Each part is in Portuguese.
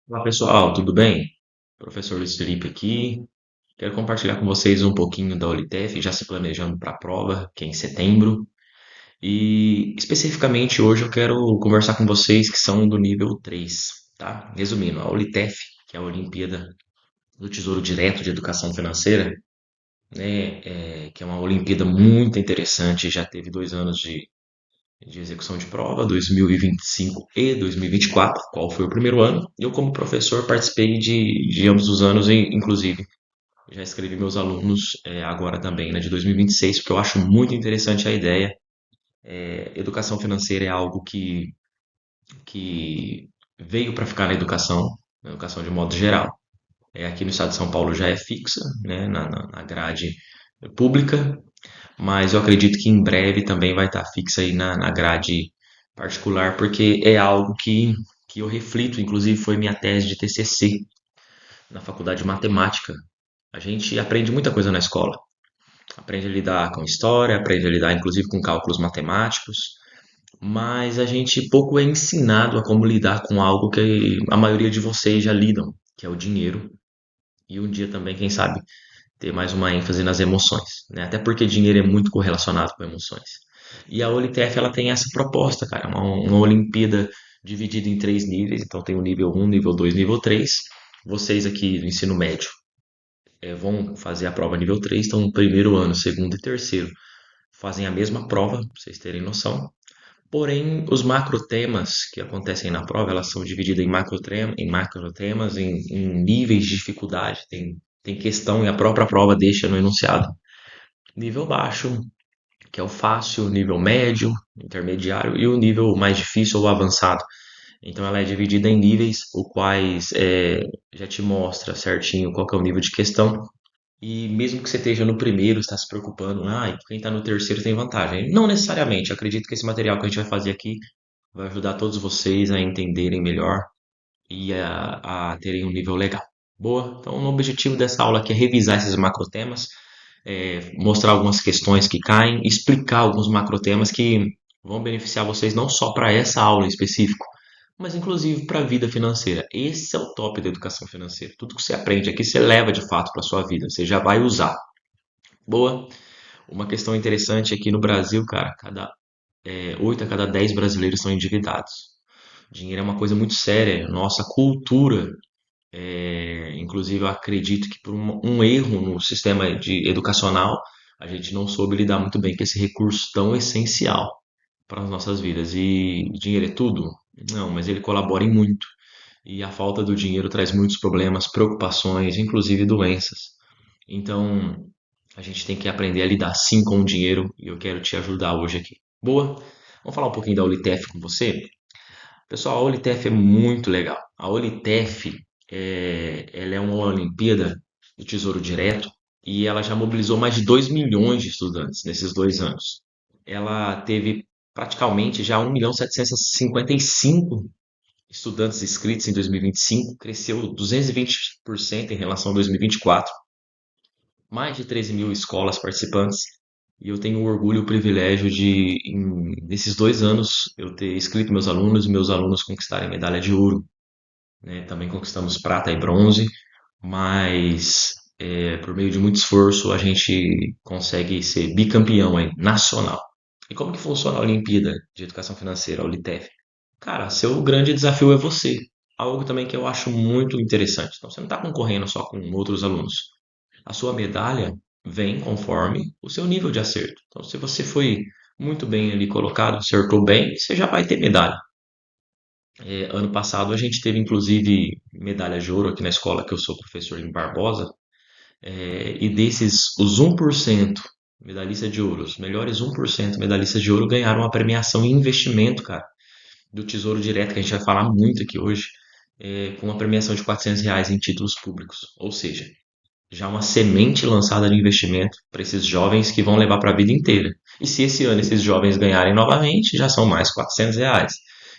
Olá pessoal, tudo bem? Professor Luiz Felipe aqui. Quero compartilhar com vocês um pouquinho da Olitef, já se planejando para a prova, que é em setembro. E especificamente hoje eu quero conversar com vocês que são do nível 3, tá? Resumindo, a Olitef, que é a Olimpíada do Tesouro Direto de Educação Financeira, né, que é uma Olimpíada muito interessante, já teve 2 anos de execução de prova, 2025 e 2024, qual foi o primeiro ano. Eu, como professor, participei de ambos os anos, e, inclusive, já escrevi meus alunos agora também, né, de 2026, porque eu acho muito interessante a ideia. Educação financeira é algo que veio para ficar na educação de modo geral. Aqui no estado de São Paulo já é fixa, né, na grade pública, mas eu acredito que em breve também vai estar fixa aí na grade particular, porque é algo que eu reflito, inclusive foi minha tese de TCC na faculdade de matemática. A gente aprende muita coisa na escola, aprende a lidar com história, aprende a lidar inclusive com cálculos matemáticos, mas a gente pouco é ensinado a como lidar com algo que a maioria de vocês já lidam, que é o dinheiro, e um dia também, quem sabe, ter mais uma ênfase nas emoções, né? Até porque dinheiro é muito correlacionado com emoções. E a OLTF ela tem essa proposta, cara, uma Olimpíada dividida em 3 níveis, então tem o nível um, nível 2, nível 3. Vocês aqui do ensino médio vão fazer a prova nível 3, então no primeiro ano, segundo e terceiro fazem a mesma prova, pra vocês terem noção. Porém, os macrotemas que acontecem na prova, elas são divididas em macrotemas, em níveis de dificuldade. Tem questão e a própria prova deixa no enunciado. Nível baixo, que é o fácil, nível médio, intermediário e o nível mais difícil ou avançado. Então ela é dividida em níveis, o quais já te mostra certinho qual que é o nível de questão. E mesmo que você esteja no primeiro, está se preocupando, quem está no terceiro tem vantagem. Não necessariamente, acredito que esse material que a gente vai fazer aqui vai ajudar todos vocês a entenderem melhor e a terem um nível legal. Boa? Então, o objetivo dessa aula aqui é revisar esses macrotemas, mostrar algumas questões que caem, explicar alguns macrotemas que vão beneficiar vocês não só para essa aula em específico, mas inclusive para a vida financeira. Esse é o top da educação financeira. Tudo que você aprende aqui você leva de fato para a sua vida, você já vai usar. Boa? Uma questão interessante aqui no Brasil, cara, 8 a cada 10 brasileiros são endividados. Dinheiro é uma coisa muito séria. Nossa cultura, inclusive, eu acredito que por um erro no sistema educacional, a gente não soube lidar muito bem com esse recurso tão essencial para as nossas vidas. E dinheiro é tudo? Não, mas ele colabora em muito. E a falta do dinheiro traz muitos problemas, preocupações, inclusive doenças. Então, a gente tem que aprender a lidar sim com o dinheiro e eu quero te ajudar hoje aqui. Boa? Vamos falar um pouquinho da Olitef com você? Pessoal, a Olitef é muito legal. A Olitef, ela é uma Olimpíada do Tesouro Direto e ela já mobilizou mais de 2 milhões de estudantes nesses 2 anos. Ela teve praticamente já 1.755 estudantes inscritos em 2025, cresceu 220% em relação a 2024, mais de 13 mil escolas participantes. E eu tenho o orgulho e o privilégio de, nesses 2 anos, eu ter inscrito meus alunos e meus alunos conquistarem medalha de ouro, né? Também conquistamos prata e bronze, mas por meio de muito esforço a gente consegue ser bicampeão aí, nacional. E como que funciona a Olimpíada de Educação Financeira, a Olitef? Cara, seu grande desafio é você. Algo também que eu acho muito interessante. Então, você não está concorrendo só com outros alunos. A sua medalha vem conforme o seu nível de acerto. Então, se você foi muito bem ali colocado, acertou bem, você já vai ter medalha. Ano passado a gente teve inclusive medalha de ouro aqui na escola que eu sou professor em Barbosa, e desses os 1% medalhista de ouro, os melhores 1% medalhistas de ouro ganharam uma premiação em investimento, cara, do Tesouro Direto, que a gente vai falar muito aqui hoje, com uma premiação de R$ 400 em títulos públicos. Ou seja, já uma semente lançada de investimento para esses jovens que vão levar para a vida inteira. E se esse ano esses jovens ganharem novamente, já são mais R$ 400.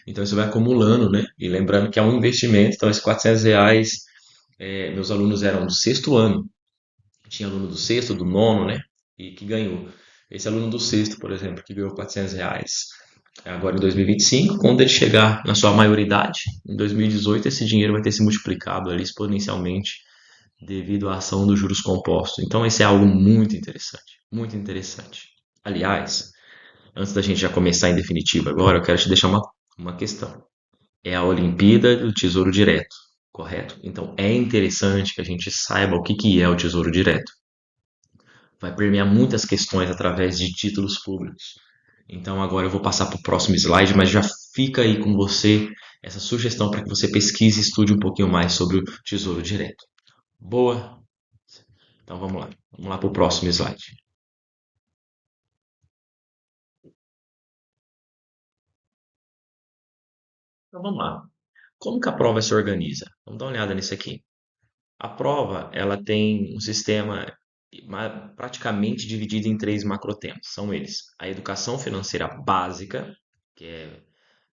Então isso vai acumulando, né? E lembrando que é um investimento, então esses R$ 400, meus alunos eram do sexto ano, tinha aluno do sexto, do nono, né? E que ganhou. Esse aluno do sexto, por exemplo, que ganhou R$ 400, agora em 2025, quando ele chegar na sua maioridade, em 2018, esse dinheiro vai ter se multiplicado ali exponencialmente devido à ação dos juros compostos. Então, esse é algo muito interessante, muito interessante. Aliás, antes da gente já começar em definitivo agora, eu quero te deixar uma questão. É a Olimpíada do Tesouro Direto, correto? Então, é interessante que a gente saiba o que que é o Tesouro Direto. Vai permear muitas questões através de títulos públicos. Então agora eu vou passar para o próximo slide, mas já fica aí com você essa sugestão para que você pesquise e estude um pouquinho mais sobre o Tesouro Direto. Boa? Então vamos lá. Vamos lá para o próximo slide. Então vamos lá. Como que a prova se organiza? Vamos dar uma olhada nisso aqui. A prova, ela tem um sistema praticamente dividido em três macrotemas. São eles: a educação financeira básica, que é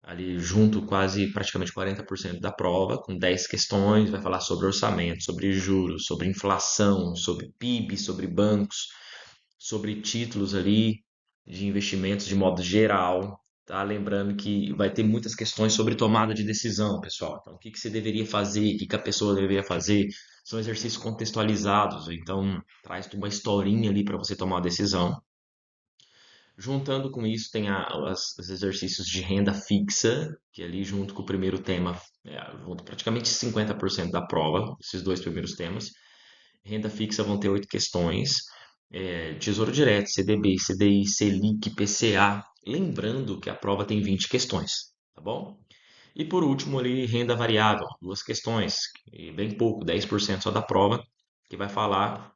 ali junto quase praticamente 40% da prova, com 10 questões, vai falar sobre orçamento, sobre juros, sobre inflação, sobre PIB, sobre bancos, sobre títulos ali de investimentos de modo geral, tá? Lembrando que vai ter muitas questões sobre tomada de decisão, pessoal. Então, o que que você deveria fazer, o que que a pessoa deveria fazer, são exercícios contextualizados, então traz uma historinha ali para você tomar uma decisão. Juntando com isso, tem os exercícios de renda fixa, que ali junto com o primeiro tema, junto praticamente 50% da prova, esses dois primeiros temas. Renda fixa vão ter 8 questões. Tesouro Direto, CDB, CDI, Selic, PCA. Lembrando que a prova tem 20 questões, tá bom? E por último ali, renda variável, 2 questões, e bem pouco, 10% só da prova, que vai falar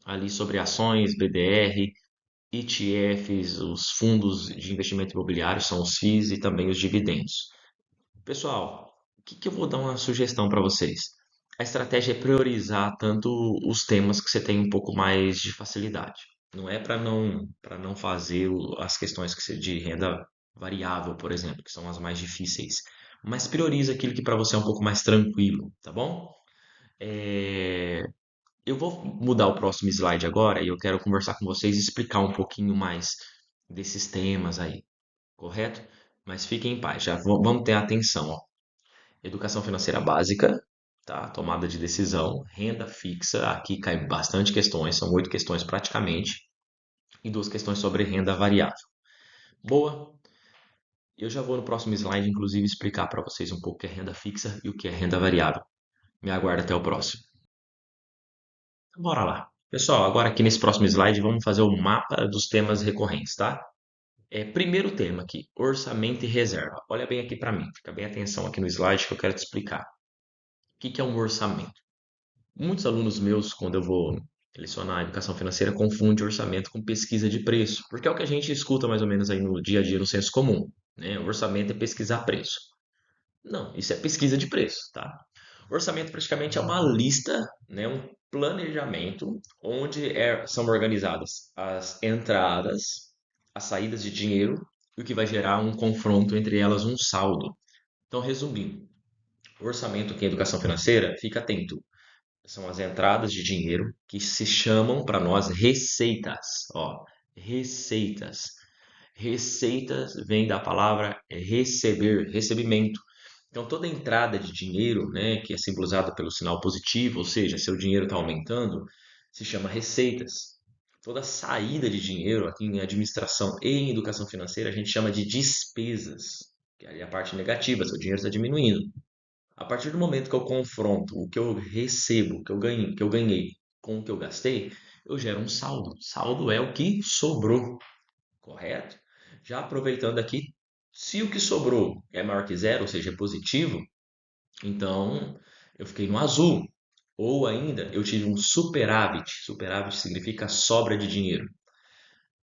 ali sobre ações, BDR, ETFs, os fundos de investimento imobiliário, são os FIIs e também os dividendos. Pessoal, o que que eu vou dar uma sugestão para vocês? A estratégia é priorizar tanto os temas que você tem um pouco mais de facilidade. Não é para não fazer as questões de renda variável, por exemplo, que são as mais difíceis, mas prioriza aquilo que para você é um pouco mais tranquilo, tá bom? É, eu vou mudar o próximo slide agora e eu quero conversar com vocês e explicar um pouquinho mais desses temas aí, correto? Mas fiquem em paz, já vamos ter atenção, ó. Educação financeira básica, tá? Tomada de decisão, renda fixa, aqui cai bastante questões, são 8 questões praticamente, e 2 questões sobre renda variável. Boa? Eu já vou no próximo slide, inclusive, explicar para vocês um pouco o que é renda fixa e o que é renda variável. Me aguarda até o próximo. Bora lá. Pessoal, agora aqui nesse próximo slide vamos fazer o mapa dos temas recorrentes, tá? Primeiro tema aqui, orçamento e reserva. Olha bem aqui para mim, fica bem atenção aqui no slide que eu quero te explicar. O que que é um orçamento? Muitos alunos meus, quando eu vou lecionar educação financeira, confundem orçamento com pesquisa de preço, porque é o que a gente escuta mais ou menos aí no dia a dia, no senso comum, né? O orçamento é pesquisar preço. Não, isso é pesquisa de preço, tá? O orçamento praticamente é uma lista, né, um planejamento onde são organizadas as entradas, as saídas de dinheiro e o que vai gerar um confronto entre elas, um saldo. Então, resumindo, o orçamento aqui em educação financeira, fica atento, são as entradas de dinheiro que se chamam para nós receitas. Ó, receitas. Receitas vem da palavra receber, recebimento. Então, toda entrada de dinheiro, né, que é simbolizada pelo sinal positivo, ou seja, seu dinheiro está aumentando, se chama receitas. Toda saída de dinheiro, aqui em administração e em educação financeira, a gente chama de despesas, que é a parte negativa, seu dinheiro está diminuindo. A partir do momento que eu confronto o que eu recebo, o que eu ganhei com o que eu gastei, eu gero um saldo. Saldo é o que sobrou, correto? Já aproveitando aqui, se o que sobrou é maior que zero, ou seja, é positivo, então eu fiquei no azul. Ou ainda, eu tive um superávit. Superávit significa sobra de dinheiro.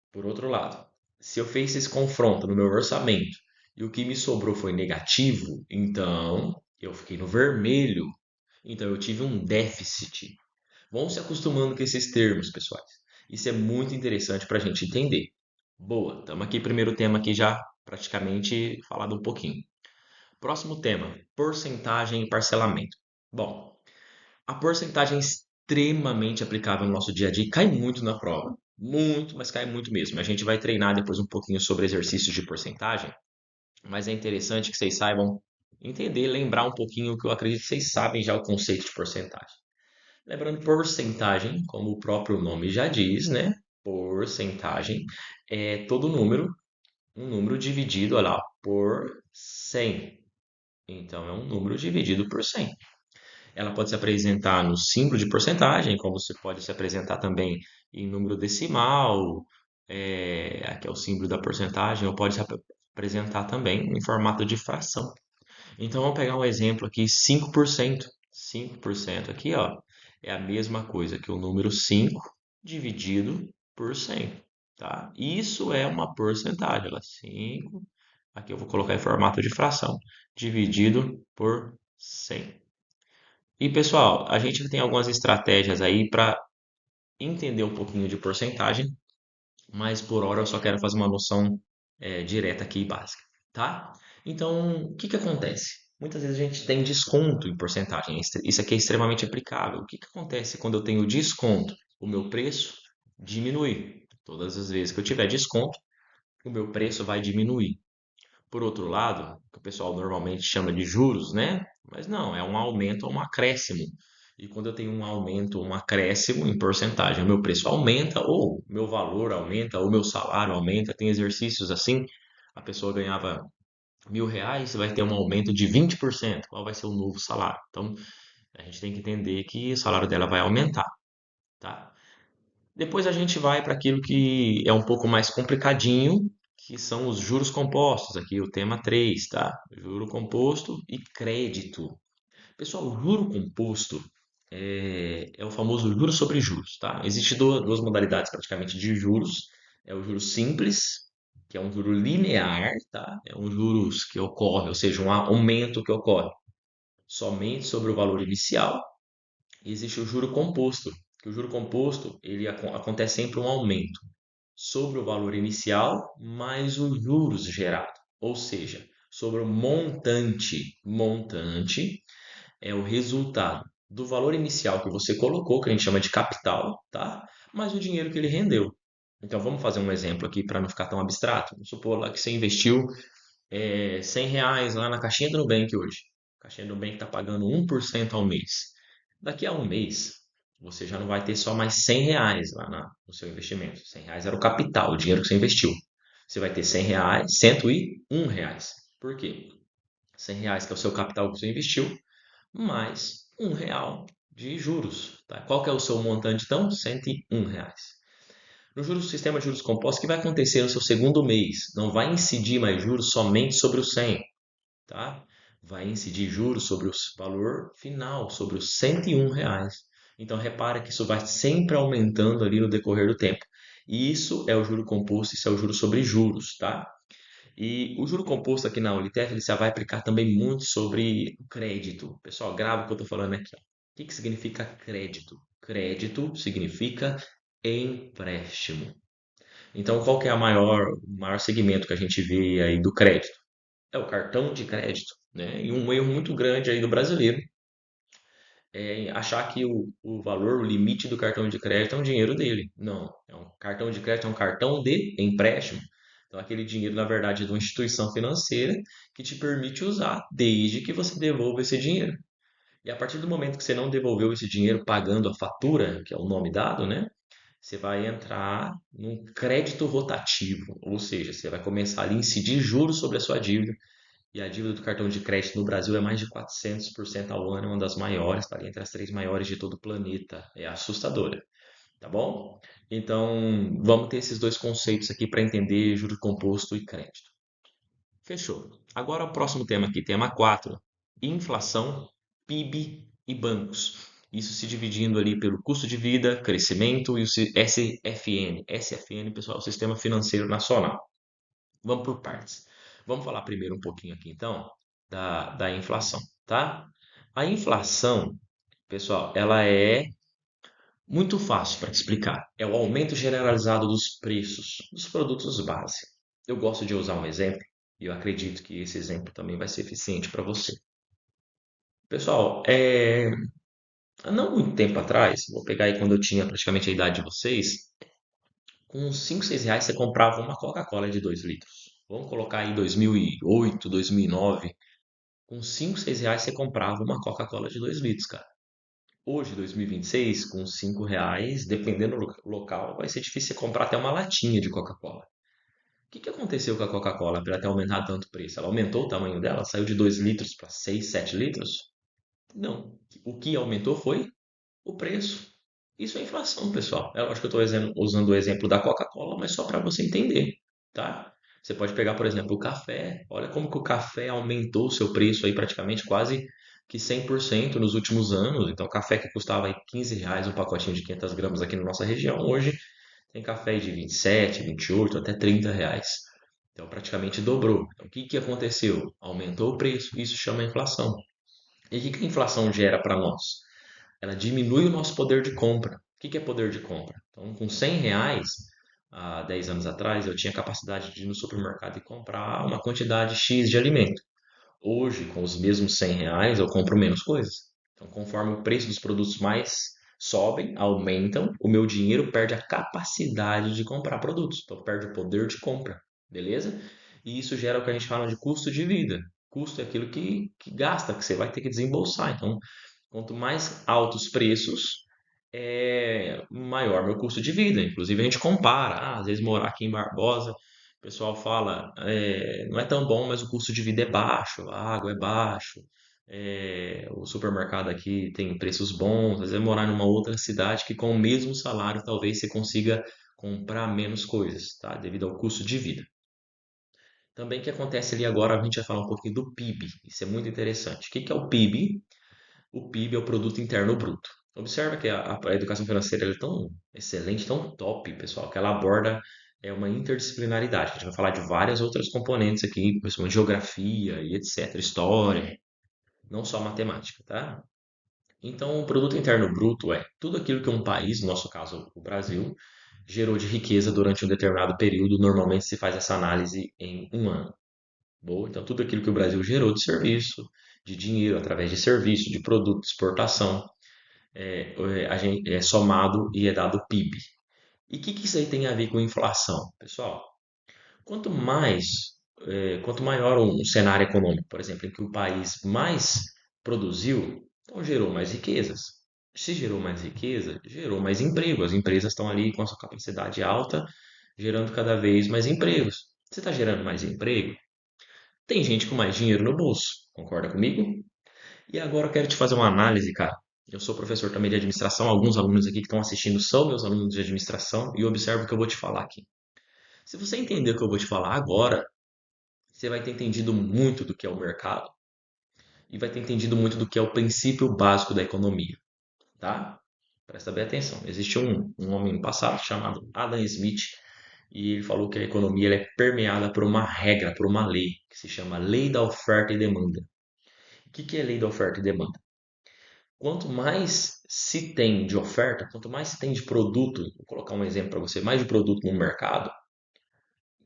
Por outro lado, se eu fiz esse confronto no meu orçamento e o que me sobrou foi negativo, então eu fiquei no vermelho. Então eu tive um déficit. Vão se acostumando com esses termos, pessoais. Isso é muito interessante para a gente entender. Boa, estamos aqui, primeiro tema aqui já praticamente falado um pouquinho. Próximo tema, porcentagem e parcelamento. Bom, a porcentagem é extremamente aplicável no nosso dia a dia e cai muito na prova. muito, mas cai muito mesmo. A gente vai treinar depois um pouquinho sobre exercícios de porcentagem, mas é interessante que vocês saibam entender, lembrar um pouquinho que eu acredito que vocês sabem já o conceito de porcentagem. Lembrando, porcentagem, como o próprio nome já diz, né? Porcentagem é todo número, um número dividido, olha lá, por 100. Então, é um número dividido por 100. Ela pode se apresentar no símbolo de porcentagem, como você pode se apresentar também em número decimal, aqui é o símbolo da porcentagem, ou pode se apresentar também em formato de fração. Então vamos pegar um exemplo aqui, 5%. 5% aqui, ó, é a mesma coisa que o número 5 dividido por 100, tá? Isso é uma porcentagem, ó, 5, aqui eu vou colocar em formato de fração, dividido por 100. E pessoal, a gente tem algumas estratégias aí para entender um pouquinho de porcentagem, mas por hora eu só quero fazer uma noção direta aqui e básica, tá? Então, o que que acontece? Muitas vezes a gente tem desconto em porcentagem, isso aqui é extremamente aplicável. O que que acontece quando eu tenho desconto? O meu preço diminui. Todas as vezes que eu tiver desconto, o meu preço vai diminuir. Por outro lado, que o pessoal normalmente chama de juros, né? Mas não, é um aumento ou um acréscimo. E quando eu tenho um aumento ou um acréscimo em porcentagem, o meu preço aumenta, ou meu valor aumenta, ou meu salário aumenta. Tem exercícios assim, a pessoa ganhava R$ 1.000, você vai ter um aumento de 20%. Qual vai ser o novo salário? Então, a gente tem que entender que o salário dela vai aumentar, tá? Depois a gente vai para aquilo que é um pouco mais complicadinho, que são os juros compostos, aqui o tema 3, tá? Juro composto e crédito. Pessoal, o juro composto é o famoso juros sobre juros, tá? Existem duas modalidades praticamente de juros. É o juro simples, que é um juro linear, tá? É um juros que ocorre, ou seja, um aumento que ocorre somente sobre o valor inicial. E existe o juro composto, que o juro composto ele acontece sempre um aumento sobre o valor inicial mais os juros gerados, ou seja, sobre o montante. Montante é o resultado do valor inicial que você colocou, que a gente chama de capital, tá? Mais o dinheiro que ele rendeu. Então vamos fazer um exemplo aqui para não ficar tão abstrato. Vamos supor lá que você investiu R$ 100 lá na caixinha do Nubank hoje. A caixinha do Nubank está pagando 1% ao mês. Daqui a um mês, você já não vai ter só mais R$ 100 lá no seu investimento. R$ 100 era o capital, o dinheiro que você investiu. Você vai ter R$ 100, R$ 101. Por quê? R$ 100 que é o seu capital que você investiu, mais R$ 1 de juros. Tá? Qual que é o seu montante então? R$ 101. No juros, sistema de juros compostos, o que vai acontecer no seu segundo mês? Não vai incidir mais juros somente sobre o 100, tá? Vai incidir juros sobre o valor final, sobre os R$ 101. Então, repara que isso vai sempre aumentando ali no decorrer do tempo. E isso é o juro composto, isso é o juro sobre juros, tá? E o juro composto aqui na Unitef, ele já vai aplicar também muito sobre o crédito. Pessoal, grava o que eu estou falando aqui. Ó. O que que significa crédito? Crédito significa empréstimo. Então, qual que é o maior segmento que a gente vê aí do crédito? É o cartão de crédito, né? E um erro muito grande aí do brasileiro é achar que o valor, o limite do cartão de crédito é um dinheiro dele. Não, cartão de crédito é um cartão de empréstimo. Então, aquele dinheiro, na verdade, é de uma instituição financeira que te permite usar desde que você devolva esse dinheiro. E a partir do momento que você não devolveu esse dinheiro pagando a fatura, que é o nome dado, né? Você vai entrar num crédito rotativo, ou seja, você vai começar ali a incidir juros sobre a sua dívida. E a dívida do cartão de crédito no Brasil é mais de 400% ao ano, é uma das maiores, está ali entre as três maiores de todo o planeta. É assustadora, tá bom? Então, vamos ter esses dois conceitos aqui para entender juros composto e crédito. Fechou. Agora o próximo tema aqui, tema 4: inflação, PIB e bancos. Isso se dividindo ali pelo custo de vida, crescimento e o SFN. SFN, pessoal, é o Sistema Financeiro Nacional. Vamos por partes. Vamos falar primeiro um pouquinho aqui, então, da inflação, tá? A inflação, pessoal, ela é muito fácil para te explicar. É o aumento generalizado dos preços dos produtos base. Eu gosto de usar um exemplo e eu acredito que esse exemplo também vai ser eficiente para você. Pessoal, há não muito tempo atrás, vou pegar aí quando eu tinha praticamente a idade de vocês, Com uns 5, 6 reais você comprava uma Coca-Cola de 2 litros. Vamos colocar aí 2008, 2009. Com 5, 6 reais você comprava uma Coca-Cola de 2 litros, cara. Hoje, 2026, com 5 reais, dependendo do local, vai ser difícil você comprar até uma latinha de Coca-Cola. O que que aconteceu com a Coca-Cola para ela ter aumentado tanto o preço? Ela aumentou o tamanho dela? Saiu de 2 litros para 6, 7 litros? Não. O que aumentou foi o preço. Isso é inflação, pessoal. Eu acho que eu estou usando o exemplo da Coca-Cola, mas só para você entender, tá? Você pode pegar, por exemplo, o café. Olha como que o café aumentou o seu preço aí praticamente quase que 100% nos últimos anos. Então, café que custava aí 15 reais um pacotinho de 500 gramas aqui na nossa região, hoje tem café de 27, 28, até 30 reais. Então, praticamente dobrou. Então, o que que aconteceu? Aumentou o preço. Isso chama inflação. E o que que a inflação gera para nós? Ela diminui o nosso poder de compra. O que que é poder de compra? Então, com 100 reais, há 10 anos atrás, eu tinha capacidade de ir no supermercado e comprar uma quantidade X de alimento. Hoje, com os mesmos 100 reais, eu compro menos coisas. Então, conforme o preço dos produtos mais sobem, aumentam, o meu dinheiro perde a capacidade de comprar produtos. Então, perde o poder de compra, beleza? E isso gera o que a gente fala de custo de vida. Custo é aquilo que gasta, que você vai ter que desembolsar. Então, quanto mais altos preços, maior meu custo de vida. Inclusive, a gente compara. Às vezes, morar aqui em Barbosa, o pessoal fala, não é tão bom, mas o custo de vida é baixo, a água é baixo, o supermercado aqui tem preços bons. Às vezes, morar numa outra cidade que com o mesmo salário talvez você consiga comprar menos coisas, tá? Devido ao custo de vida. Também o que acontece ali agora, a gente vai falar um pouquinho do PIB. Isso é muito interessante. O que que é o PIB? O PIB é o Produto Interno Bruto. Observa que a educação financeira ela é tão excelente, tão top, pessoal, que ela aborda uma interdisciplinaridade. A gente vai falar de várias outras componentes aqui, principalmente geografia e etc., história, não só matemática, tá? Então, o Produto Interno Bruto é tudo aquilo que um país, no nosso caso o Brasil, gerou de riqueza durante um determinado período. Normalmente se faz essa análise em um ano. Boa, então tudo aquilo que o Brasil gerou de serviço, de dinheiro através de serviço, de produto, de exportação, é somado e é dado PIB. E o que isso aí tem a ver com inflação? Pessoal, quanto mais, quanto maior um cenário econômico, por exemplo, em que o país mais produziu, então gerou mais riquezas. Se gerou mais riqueza, gerou mais emprego. As empresas estão ali com a sua capacidade alta, gerando cada vez mais empregos. Você está gerando mais emprego? Tem gente com mais dinheiro no bolso, concorda comigo? E agora eu quero te fazer uma análise, cara. Eu sou professor também de administração, alguns alunos aqui que estão assistindo são meus alunos de administração e observa o que eu vou te falar aqui. Se você entender o que eu vou te falar agora, você vai ter entendido muito do que é o mercado e vai ter entendido muito do que é o princípio básico da economia, tá? Presta bem atenção. Existe um homem no passado chamado Adam Smith e ele falou que a economia ela é permeada por uma regra, por uma lei, que se chama Lei da Oferta e Demanda. O que é lei da oferta e demanda? Quanto mais se tem de oferta, quanto mais se tem de produto, vou colocar um exemplo para você, mais de produto no mercado,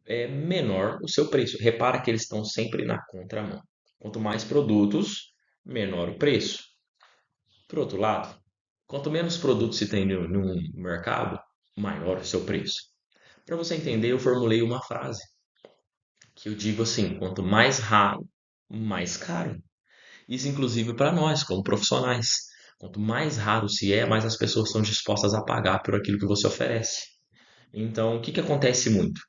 é menor o seu preço. Repara que eles estão sempre na contramão. Quanto mais produtos, menor o preço. Por outro lado, quanto menos produtos se tem no mercado, maior o seu preço. Para você entender, eu formulei uma frase que eu digo assim: quanto mais raro, mais caro. Isso, inclusive, para nós, como profissionais. Quanto mais raro se é, mais as pessoas estão dispostas a pagar por aquilo que você oferece. Então, o que que acontece muito?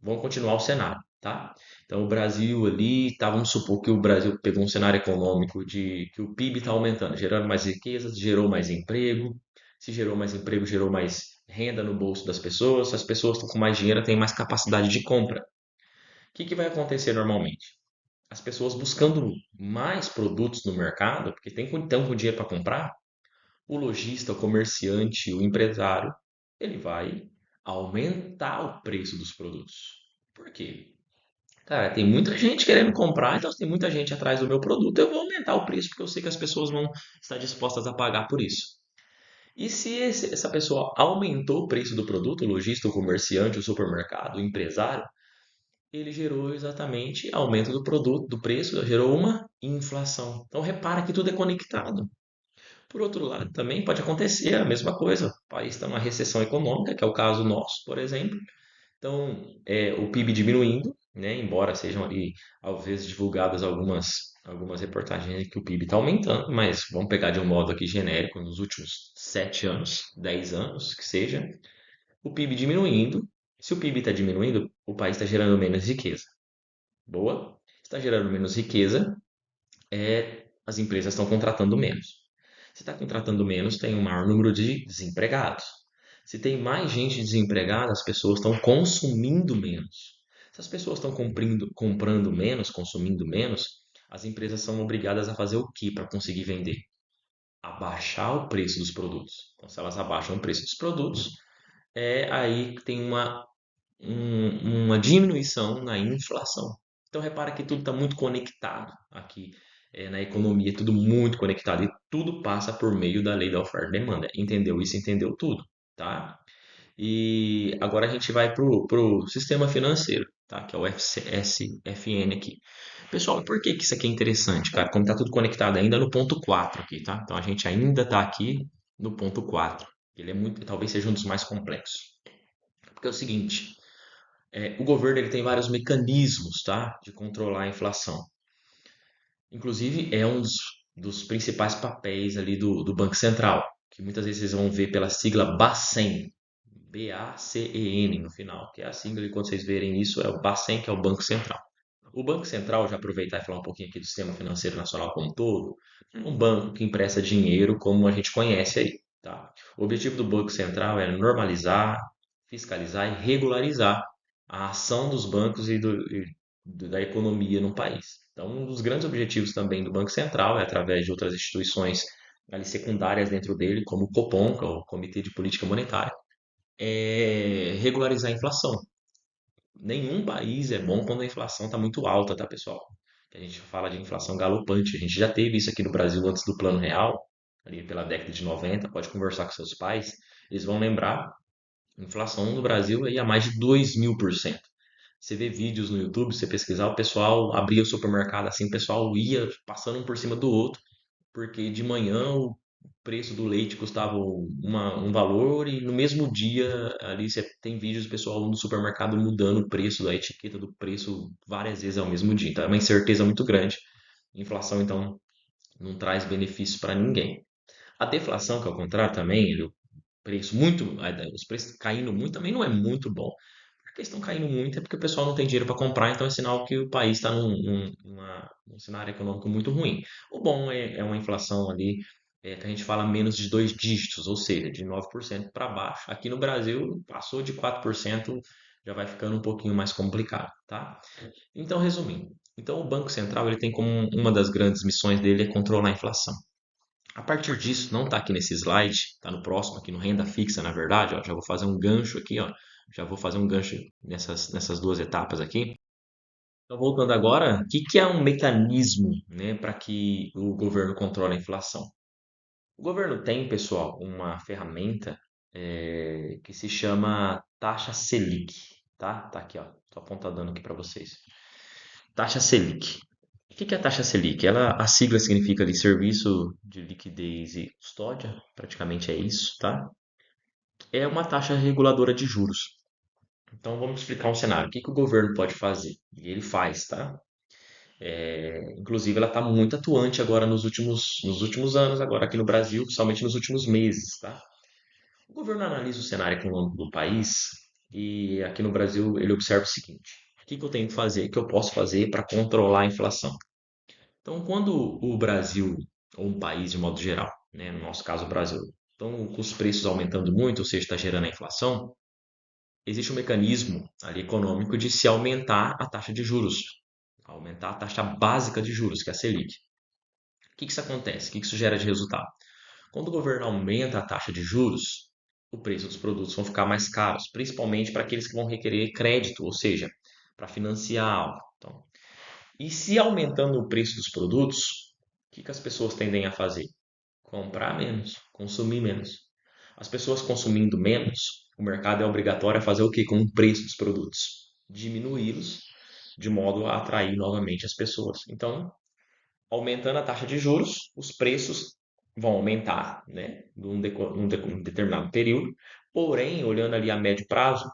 Vamos continuar o cenário, tá? Então, o Brasil ali, tá, vamos supor que o Brasil pegou um cenário econômico de que o PIB está aumentando, gerando mais riquezas, gerou mais emprego. Se gerou mais emprego, gerou mais renda no bolso das pessoas. Se as pessoas estão com mais dinheiro, têm mais capacidade de compra. O que que vai acontecer normalmente? As pessoas buscando mais produtos no mercado, porque tem então com dinheiro para comprar, o lojista, o comerciante, o empresário, ele vai aumentar o preço dos produtos. Por quê? Cara, tem muita gente querendo comprar, então se tem muita gente atrás do meu produto, eu vou aumentar o preço porque eu sei que as pessoas vão estar dispostas a pagar por isso. E se essa pessoa aumentou o preço do produto, o lojista, o comerciante, o supermercado, o empresário, ele gerou exatamente aumento do produto, do preço, gerou uma inflação. Então repara que tudo é conectado. Por outro lado, também pode acontecer a mesma coisa. país está numa recessão econômica, que é o caso nosso, por exemplo. Então, o PIB diminuindo, né? Embora sejam ali, às vezes, divulgadas algumas reportagens que o PIB está aumentando, mas vamos pegar de um modo aqui genérico, nos últimos 7 anos, 10 anos, que seja, o PIB diminuindo. Se o PIB está diminuindo, o país está gerando menos riqueza. Boa? Está gerando menos riqueza, as empresas estão contratando menos. Se está contratando menos, tem um maior número de desempregados. Se tem mais gente desempregada, as pessoas estão consumindo menos. Se as pessoas estão comprando menos, consumindo menos, as empresas são obrigadas a fazer o que para conseguir vender? Abaixar o preço dos produtos. Então, se elas abaixam o preço dos produtos, aí que tem uma diminuição na inflação. Então, repara que tudo está muito conectado aqui na economia, é tudo muito conectado e tudo passa por meio da lei da oferta e demanda. Entendeu isso? Entendeu tudo, tá? E agora a gente vai pro sistema financeiro, tá? Que é o FCSFN aqui. Pessoal, por que que isso aqui é interessante, cara? Como está tudo conectado ainda no ponto 4 aqui, tá? Então a gente ainda está aqui no ponto 4. Ele é muito, talvez seja um dos mais complexos. Porque é o seguinte, o governo ele tem vários mecanismos, tá, de controlar a inflação. Inclusive, é um dos principais papéis ali do Banco Central, que muitas vezes vocês vão ver pela sigla Bacen, BACEN no final, que é a sigla, e quando vocês verem isso, é o Bacen, que é o Banco Central. O Banco Central, já aproveitar e falar um pouquinho aqui do sistema financeiro nacional como um todo, é um banco que empresta dinheiro como a gente conhece aí, tá? O objetivo do Banco Central é normalizar, fiscalizar e regularizar a ação dos bancos da economia no país. Então, um dos grandes objetivos também do Banco Central é, através de outras instituições ali secundárias dentro dele, como o Copom, que é o Comitê de Política Monetária, regularizar a inflação. Nenhum país é bom quando a inflação está muito alta, tá, pessoal? A gente fala de inflação galopante. A gente já teve isso aqui no Brasil antes do Plano Real, ali pela década de 90. Pode conversar com seus pais, eles vão lembrar. Inflação no Brasil aí a mais de 2000%. Você vê vídeos no YouTube, você pesquisar, o pessoal abria o supermercado assim, o pessoal ia passando um por cima do outro, porque de manhã o preço do leite custava um valor e no mesmo dia ali você tem vídeos do pessoal no supermercado mudando o preço da etiqueta do preço várias vezes ao mesmo dia. Então é uma incerteza muito grande. Inflação, então, não traz benefício para ninguém. A deflação, que é o contrário também, o preço muito, os preços caindo muito também não é muito bom. Porque eles estão caindo muito é porque o pessoal não tem dinheiro para comprar, então é sinal que o país está num cenário econômico muito ruim. O bom é uma inflação ali, que a gente fala menos de dois dígitos, ou seja, de 9% para baixo. Aqui no Brasil, passou de 4%, já vai ficando um pouquinho mais complicado, tá? Então, resumindo, então o Banco Central ele tem como uma das grandes missões dele é controlar a inflação. A partir disso, não está aqui nesse slide, está no próximo, aqui no renda fixa, na verdade, ó, já vou fazer um gancho aqui, ó, já vou fazer um gancho nessas duas etapas aqui. Então, voltando agora, o que é um mecanismo, né, para que o governo controle a inflação? O governo tem, pessoal, uma ferramenta que se chama taxa Selic, tá? Tá aqui, ó, tô apontando aqui para vocês. Taxa Selic. O que é a taxa Selic? A sigla significa ali Serviço de Liquidez e Custódia, praticamente é isso, tá? É uma taxa reguladora de juros. Então vamos explicar um cenário. O que o governo pode fazer? E ele faz, tá? Inclusive ela está muito atuante agora nos últimos anos, agora aqui no Brasil, principalmente nos últimos meses, tá? O governo analisa o cenário econômico do país e aqui no Brasil ele observa o seguinte: o que eu tenho que fazer, o que eu posso fazer para controlar a inflação? Então, quando o Brasil, ou um país de modo geral, né, no nosso caso o Brasil, estão com os preços aumentando muito, ou seja, está gerando a inflação, existe um mecanismo ali econômico de se aumentar a taxa de juros, aumentar a taxa básica de juros, que é a Selic. O que isso acontece? O que isso gera de resultado? Quando o governo aumenta a taxa de juros, o preço dos produtos vão ficar mais caros, principalmente para aqueles que vão requerer crédito, ou seja, para financiar algo. Então, e se aumentando o preço dos produtos, o que as pessoas tendem a fazer? Comprar menos, consumir menos. As pessoas consumindo menos, o mercado é obrigatório a fazer o que com o preço dos produtos? Diminuí-los, de modo a atrair novamente as pessoas. Então, aumentando a taxa de juros, os preços vão aumentar, né, num determinado período, porém, olhando ali a médio prazo,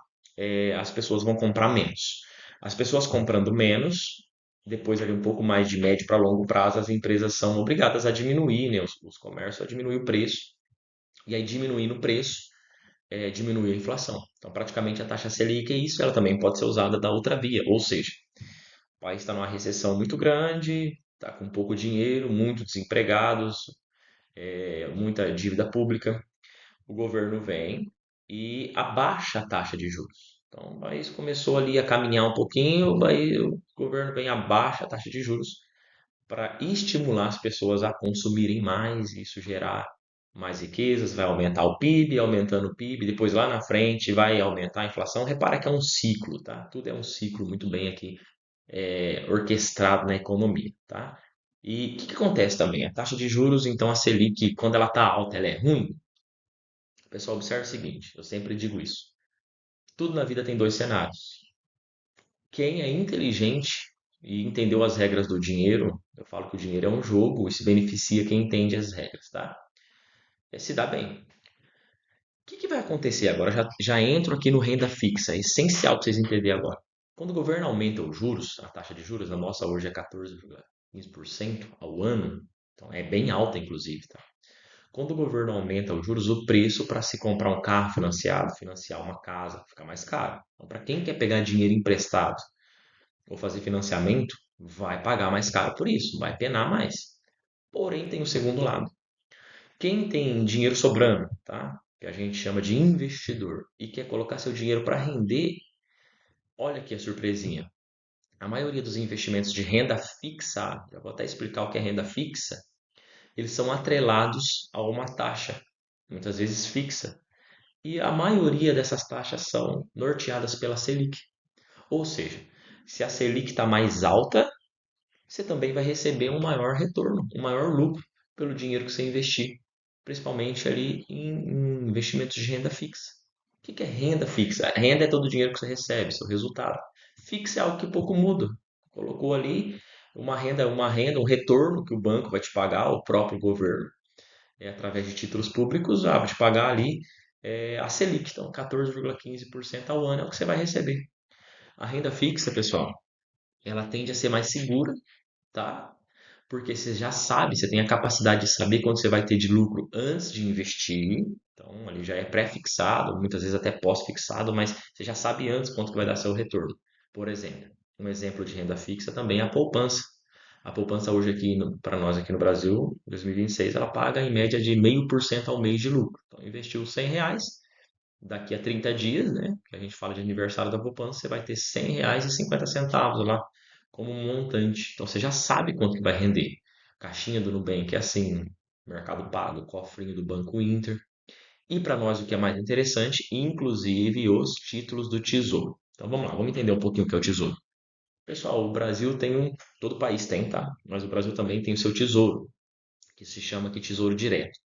as pessoas vão comprar menos. As pessoas comprando menos, depois ali um pouco mais de médio para longo prazo, as empresas são obrigadas a diminuir, né, os comércios a diminuir o preço, e aí diminuindo o preço, diminui a inflação. Então, praticamente a taxa Selic é isso, ela também pode ser usada da outra via, ou seja, o país está numa recessão muito grande, está com pouco dinheiro, muitos desempregados, muita dívida pública, o governo vem e abaixa a taxa de juros. Então, o país começou ali a caminhar um pouquinho, o governo vem e abaixa a taxa de juros para estimular as pessoas a consumirem mais, isso gerar mais riquezas, vai aumentar o PIB, aumentando o PIB, depois lá na frente vai aumentar a inflação. Repara que é um ciclo, tá? Tudo é um ciclo muito bem aqui orquestrado na economia, tá? E o que acontece também? A taxa de juros, então a Selic, quando ela está alta, ela é ruim? O pessoal observa o seguinte, eu sempre digo isso. Tudo na vida tem dois cenários. Quem é inteligente e entendeu as regras do dinheiro, eu falo que o dinheiro é um jogo e se beneficia quem entende as regras, tá? Se dá bem. O que vai acontecer agora? Já entro aqui no renda fixa, é essencial para vocês entenderem agora. Quando o governo aumenta os juros, a taxa de juros, a nossa hoje é 14,15% ao ano, então é bem alta, inclusive, tá? Quando o governo aumenta os juros, o preço para se comprar um carro financiado, financiar uma casa, fica mais caro. Então, para quem quer pegar dinheiro emprestado ou fazer financiamento, vai pagar mais caro por isso, vai penar mais. Porém, tem o segundo lado. Quem tem dinheiro sobrando, tá? Que a gente chama de investidor e quer colocar seu dinheiro para render, olha aqui a surpresinha. A maioria dos investimentos de renda fixa, já vou até explicar o que é renda fixa, eles são atrelados a uma taxa, muitas vezes fixa. E a maioria dessas taxas são norteadas pela Selic. Ou seja, se a Selic está mais alta, você também vai receber um maior retorno, um maior lucro pelo dinheiro que você investir, principalmente ali em investimentos de renda fixa. O que é renda fixa? A renda é todo o dinheiro que você recebe, seu resultado. Fixa é algo que pouco muda. Colocou ali um retorno que o banco vai te pagar, o próprio governo, através de títulos públicos, vai te pagar ali a Selic, então 14,15% ao ano é o que você vai receber. A renda fixa, pessoal, ela tende a ser mais segura, tá? Porque você já sabe, você tem a capacidade de saber quanto você vai ter de lucro antes de investir. Então, ali já é pré-fixado, muitas vezes até pós-fixado, mas você já sabe antes quanto que vai dar seu retorno. Por exemplo, um exemplo de renda fixa também é a poupança. A poupança hoje aqui para nós aqui no Brasil, 2026, ela paga em média de 0,5% ao mês de lucro. Então, investiu R$ 100, daqui a 30 dias, né, que a gente fala de aniversário da poupança, você vai ter R$ 100,50 lá como um montante. Então você já sabe quanto que vai render. Caixinha do Nubank é assim, Mercado Pago, cofrinho do Banco Inter. E para nós o que é mais interessante, inclusive os títulos do Tesouro. Então vamos lá, vamos entender um pouquinho o que é o Tesouro. Pessoal, o Brasil tem todo país tem, tá? Mas o Brasil também tem o seu tesouro, que se chama aqui Tesouro Direto.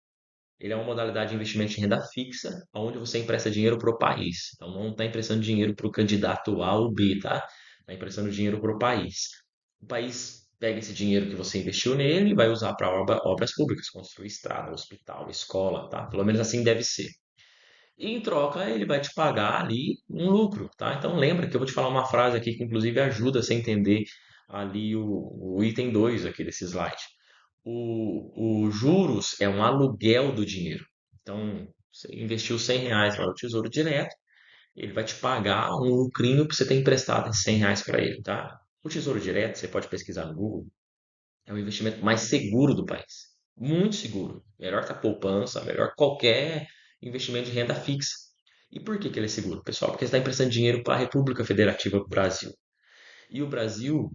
Ele é uma modalidade de investimento em renda fixa, onde você empresta dinheiro para o país. Então, não está emprestando dinheiro para o candidato A ou B, tá? Está emprestando dinheiro para o país. O país pega esse dinheiro que você investiu nele e vai usar para obras públicas, construir estrada, hospital, escola, tá? Pelo menos assim deve ser. E em troca, ele vai te pagar ali um lucro, tá? Então, lembra que eu vou te falar uma frase aqui que, inclusive, ajuda você a entender ali o item 2 aqui desse slide. O juros é um aluguel do dinheiro. Então, você investiu R$ 100 lá no Tesouro Direto, ele vai te pagar um lucrinho que você tem emprestado em R$ 100 para ele, tá? O Tesouro Direto, você pode pesquisar no Google, é o investimento mais seguro do país. Muito seguro. Melhor que a poupança, melhor que qualquer investimento de renda fixa. E por que ele é seguro, pessoal? Porque você está emprestando dinheiro para a República Federativa do Brasil. E o Brasil,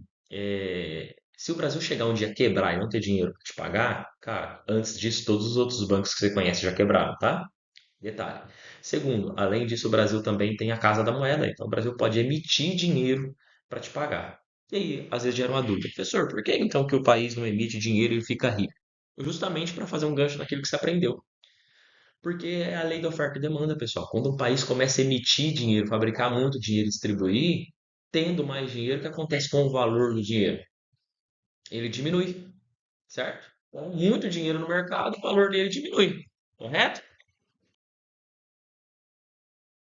se o Brasil chegar um dia a quebrar e não ter dinheiro para te pagar, cara, antes disso, todos os outros bancos que você conhece já quebraram, tá? Detalhe. Segundo, além disso, o Brasil também tem a Casa da Moeda, então o Brasil pode emitir dinheiro para te pagar. E aí, às vezes gera uma dúvida, professor, por que então que o país não emite dinheiro e fica rico? Justamente para fazer um gancho naquilo que você aprendeu. Porque é a lei da oferta e demanda, pessoal. Quando um país começa a emitir dinheiro, fabricar muito dinheiro e distribuir, tendo mais dinheiro, o que acontece com o valor do dinheiro? Ele diminui, certo? Com muito dinheiro no mercado, o valor dele diminui, correto?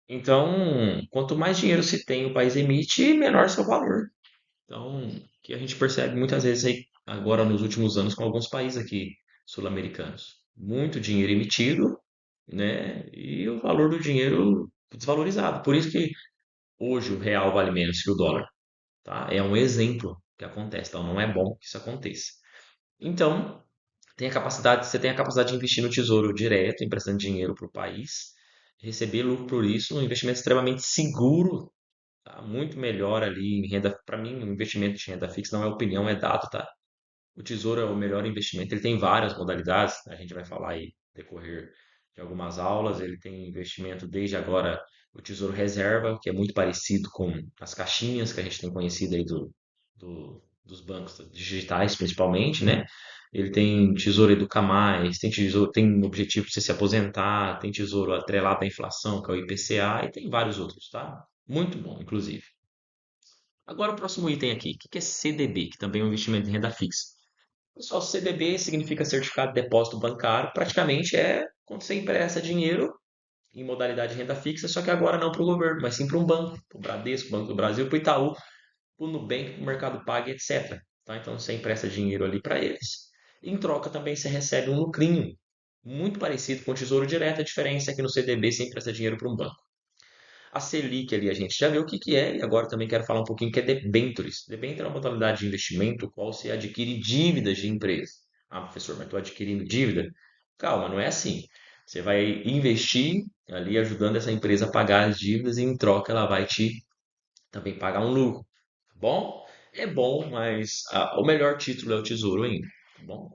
Então, quanto mais dinheiro se tem, o país emite, menor seu valor. Então, que a gente percebe muitas vezes aí, agora nos últimos anos com alguns países aqui sul-americanos. Muito dinheiro emitido, né? E o valor do dinheiro desvalorizado. Por isso que hoje o real vale menos que o dólar, tá? É um exemplo que acontece. Então, não é bom que isso aconteça. Então, você tem a capacidade de investir no tesouro direto, emprestando dinheiro para o país, receber lucro por isso, um investimento extremamente seguro, tá? Muito melhor ali em renda. Para mim, o investimento de renda fixa não é opinião, é dado, tá? O tesouro é o melhor investimento. Ele tem várias modalidades, né? A gente vai falar aí no decorrer de algumas aulas. Ele tem investimento desde agora o tesouro reserva, que é muito parecido com as caixinhas que a gente tem conhecido aí dos bancos digitais, principalmente, né? Ele tem tesouro Educa Mais, tem tesouro, tem objetivo de você se aposentar, tem tesouro atrelado à inflação, que é o IPCA, e tem vários outros, tá? Muito bom, inclusive. Agora o próximo item aqui, o que é CDB, que também é um investimento em renda fixa. Pessoal, CDB significa Certificado de Depósito Bancário. Praticamente é quando você empresta dinheiro em modalidade de renda fixa, só que agora não para o governo, mas sim para um banco, para o Bradesco, Banco do Brasil, para o Itaú, para o Nubank, para o Mercado Pago, etc. Tá? Então você empresta dinheiro ali para eles. Em troca também você recebe um lucrinho, muito parecido com o Tesouro Direto. A diferença é que no CDB você empresta dinheiro para um banco. A Selic ali a gente já viu o que que é e agora também quero falar um pouquinho que é debentures. Debenture é uma modalidade de investimento qual se adquire dívidas de empresa. Ah, professor, mas estou adquirindo dívida? Calma, não é assim. Você vai investir ali ajudando essa empresa a pagar as dívidas e em troca ela vai te também pagar um lucro. Tá bom? É bom, mas o melhor título é o tesouro ainda. Tá bom?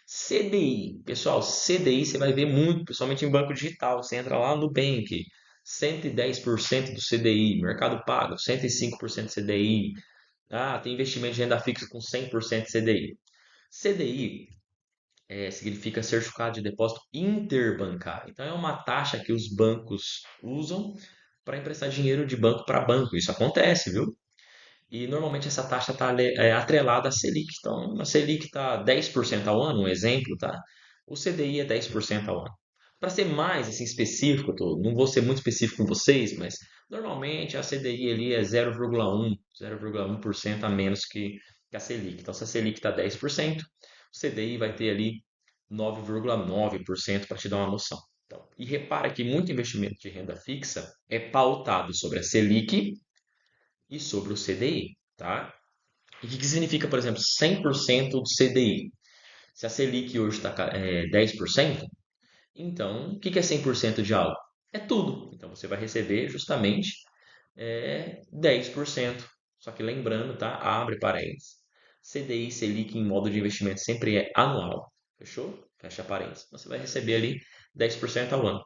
CDI, pessoal, CDI você vai ver muito, principalmente em banco digital. Você entra lá no Nubank, 110% do CDI, Mercado Pago, 105% CDI. Ah, tem investimento de renda fixa com 100% CDI. CDI significa Certificado de Depósito Interbancário. Então é uma taxa que os bancos usam para emprestar dinheiro de banco para banco. Isso acontece, viu? E normalmente essa taxa está atrelada à Selic. Então, a Selic está 10% ao ano, um exemplo, tá? O CDI é 10% ao ano. Para ser mais assim, específico, não vou ser muito específico com vocês, mas normalmente a CDI ali é 0,1% a menos que a Selic. Então, se a Selic está 10%, o CDI vai ter ali 9,9% para te dar uma noção. Então, e repara que muito investimento de renda fixa é pautado sobre a Selic e sobre o CDI, tá? E o que significa, por exemplo, 100% do CDI? Se a Selic hoje está 10%, então o que é 100% de algo? É tudo. Então você vai receber justamente 10%. Só que lembrando, tá? Abre parênteses. CDI, Selic em modo de investimento sempre é anual. Fechou? Fecha parênteses. Você vai receber ali 10% ao ano.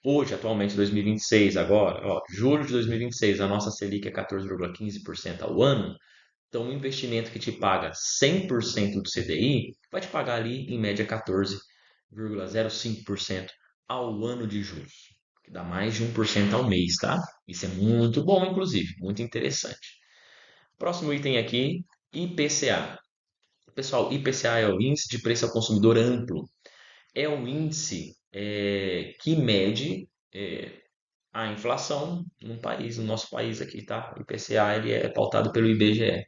Hoje, atualmente, 2026, agora, ó, julho de 2026, a nossa Selic é 14,15% ao ano. Então, um investimento que te paga 100% do CDI vai te pagar ali, em média, 14,05% ao ano de juros, que dá mais de 1% ao mês, tá? Isso é muito bom, inclusive, muito interessante. Próximo item aqui, IPCA. Pessoal, IPCA é o Índice de Preço ao Consumidor Amplo. É um índice que mede a inflação num país, no nosso país aqui, tá? O IPCA ele é pautado pelo IBGE.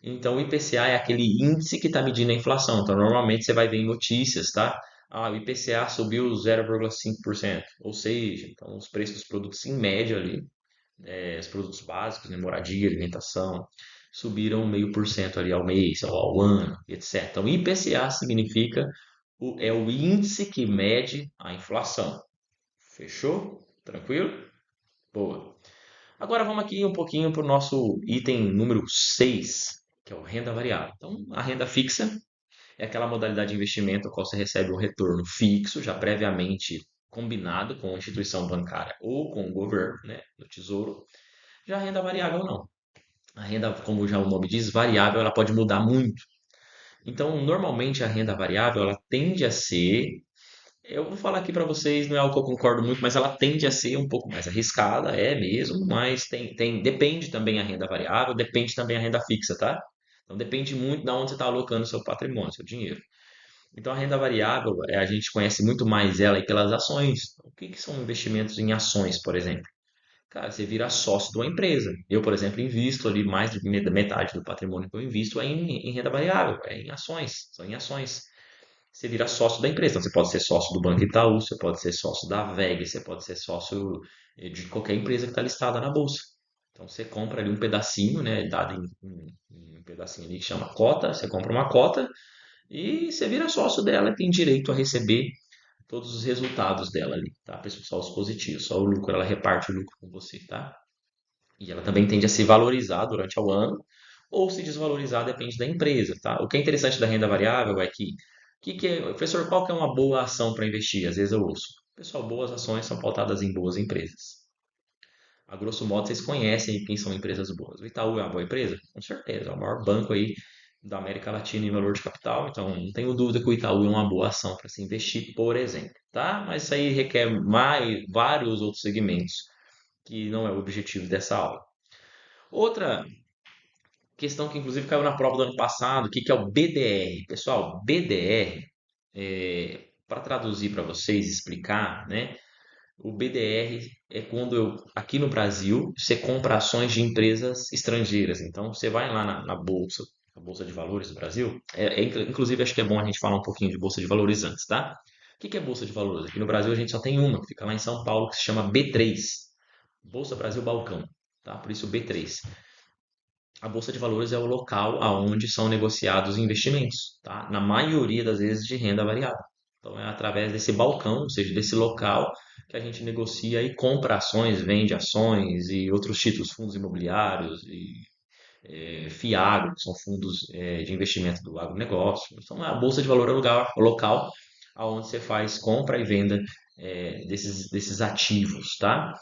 Então, o IPCA é aquele índice que está medindo a inflação. Então, normalmente você vai ver em notícias, tá? Ah, o IPCA subiu 0,5%. Ou seja, então, os preços dos produtos em média ali, os produtos básicos, né, moradia, alimentação, subiram 0,5% ali ao mês, ou ao ano, etc. Então, IPCA significa é o índice que mede a inflação. Fechou? Tranquilo? Boa. Agora vamos aqui um pouquinho para o nosso item número 6, que é o renda variável. Então, a renda fixa é aquela modalidade de investimento a qual você recebe um retorno fixo, já previamente combinado com a instituição bancária ou com o governo, né, no tesouro. Já a renda variável não. A renda, como já o nome diz, variável, ela pode mudar muito. Então, normalmente a renda variável, ela tende a ser, eu vou falar aqui para vocês, não é algo que eu concordo muito, mas ela tende a ser um pouco mais arriscada, é mesmo, mas depende também a renda variável, depende também a renda fixa, tá? Então depende muito de onde você está alocando o seu patrimônio, seu dinheiro. Então a renda variável, a gente conhece muito mais ela aí pelas ações. O que que são investimentos em ações, por exemplo? Cara, você vira sócio de uma empresa. Eu, por exemplo, invisto ali mais de metade do patrimônio que eu invisto é em renda variável, é em ações, são em ações. Você vira sócio da empresa. Então, você pode ser sócio do Banco Itaú, você pode ser sócio da VEG, você pode ser sócio de qualquer empresa que está listada na bolsa. Então, você compra ali um pedacinho, né, dado em um pedacinho ali que chama cota, você compra uma cota e você vira sócio dela e tem direito a receber todos os resultados dela ali, tá? Só os positivos, só o lucro, ela reparte o lucro com você, tá? E ela também tende a se valorizar durante o ano ou se desvalorizar, depende da empresa, tá? O que é interessante da renda variável é que é, professor, qual que é uma boa ação para investir? Às vezes eu ouço. Pessoal, boas ações são pautadas em boas empresas. A grosso modo, vocês conhecem quem são empresas boas. O Itaú é uma boa empresa? Com certeza, é o maior banco aí da América Latina em valor de capital, então não tenho dúvida que o Itaú é uma boa ação para se investir, por exemplo, tá? Mas isso aí requer mais vários outros segmentos, que não é o objetivo dessa aula. Outra questão que inclusive caiu na prova do ano passado, o que que é o BDR? Pessoal, BDR, para traduzir para vocês, explicar, né? O BDR é quando aqui no Brasil, você compra ações de empresas estrangeiras. Então, você vai lá na bolsa, a Bolsa de Valores do Brasil. Inclusive, acho que é bom a gente falar um pouquinho de Bolsa de Valores antes, tá? O que que é Bolsa de Valores? Aqui no Brasil, a gente só tem uma, que fica lá em São Paulo, que se chama B3, Bolsa Brasil Balcão, tá? Por isso B3. A bolsa de valores é o local aonde são negociados investimentos, tá? Na maioria das vezes de renda variável. Então é através desse balcão, ou seja, desse local que a gente negocia e compra ações, vende ações e outros títulos, fundos imobiliários e FIAGro, que são fundos de investimento do agronegócio. Então a bolsa de valor é o lugar, o local aonde você faz compra e venda desses ativos, tá?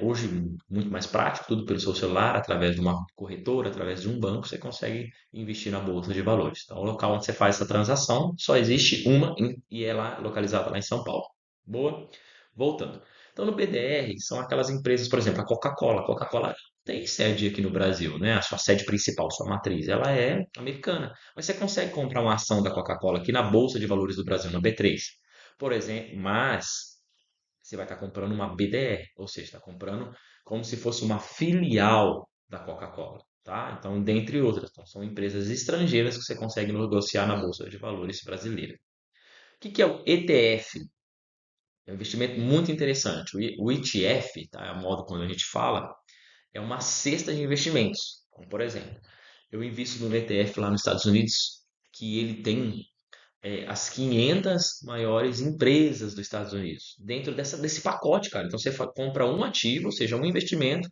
Hoje, muito mais prático, tudo pelo seu celular, através de uma corretora, através de um banco, você consegue investir na bolsa de valores. Então, o local onde você faz essa transação só existe uma e é lá localizada lá em São Paulo. Boa? Voltando. Então, no BDR, são aquelas empresas, por exemplo, a Coca-Cola. A Coca-Cola tem sede aqui no Brasil, né? A sua sede principal, sua matriz, ela é americana. Mas você consegue comprar uma ação da Coca-Cola aqui na Bolsa de Valores do Brasil, na B3, por exemplo, mas você vai estar comprando uma BDR, ou seja, está comprando como se fosse uma filial da Coca-Cola, tá? Então, dentre outras, então, são empresas estrangeiras que você consegue negociar na Bolsa de Valores brasileira. O que que é o ETF? É um investimento muito interessante. O ETF, tá? É o modo quando a gente fala, é uma cesta de investimentos. Como, por exemplo, eu invisto no ETF lá nos Estados Unidos, que ele tem as 500 maiores empresas dos Estados Unidos dentro desse pacote, cara. Então você compra um ativo, ou seja, um investimento,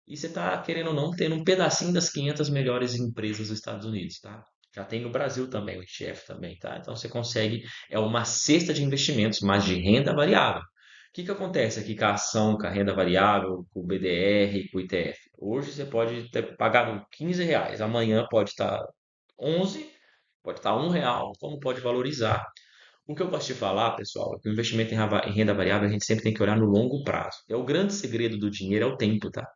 e você está querendo ou não tendo um pedacinho das 500 melhores empresas dos Estados Unidos, tá? Já tem no Brasil também, o ETF também, tá? Então você consegue, é uma cesta de investimentos, mas de renda variável. O que que acontece aqui com a ação, com a renda variável, com o BDR, com o ETF? Hoje você pode ter pagado R$ 15, amanhã pode estar 11, pode estar R$ 1, como pode valorizar. O que eu gosto de falar, pessoal, é que o investimento em renda variável a gente sempre tem que olhar no longo prazo. É o grande segredo do dinheiro, é o tempo, tá?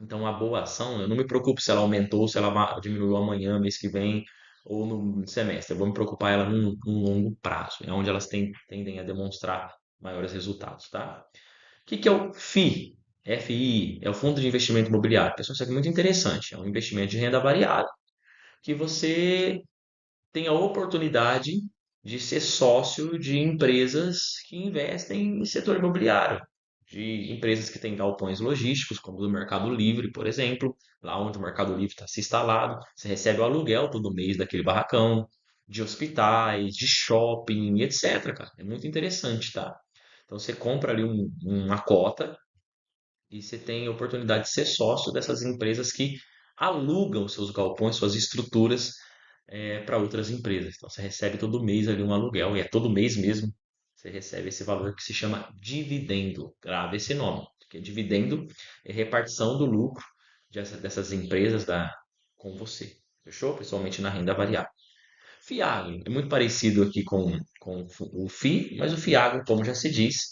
Então, a boa ação, eu não me preocupo se ela aumentou, se ela diminuiu amanhã, mês que vem ou no semestre. Eu vou me preocupar ela num longo prazo. É onde elas tendem a demonstrar maiores resultados, tá? O que que é o FII? FI é o Fundo de Investimento Imobiliário. Pessoal, isso aqui é muito interessante. É um investimento de renda variável que você tem a oportunidade de ser sócio de empresas que investem em setor imobiliário, de empresas que têm galpões logísticos, como o do Mercado Livre, por exemplo, lá onde o Mercado Livre está se instalado, você recebe o aluguel todo mês daquele barracão, de hospitais, de shopping, etc, cara. É muito interessante, tá? Então você compra ali uma cota e você tem a oportunidade de ser sócio dessas empresas que alugam seus galpões, suas estruturas para outras empresas. Então você recebe todo mês ali um aluguel, e é todo mês mesmo. Você recebe esse valor que se chama dividendo. Grave esse nome, porque dividendo é repartição do lucro dessas empresas com você. Fechou? Principalmente na renda variável. FIAGro é muito parecido aqui com o FI, mas o FIAGro, como já se diz,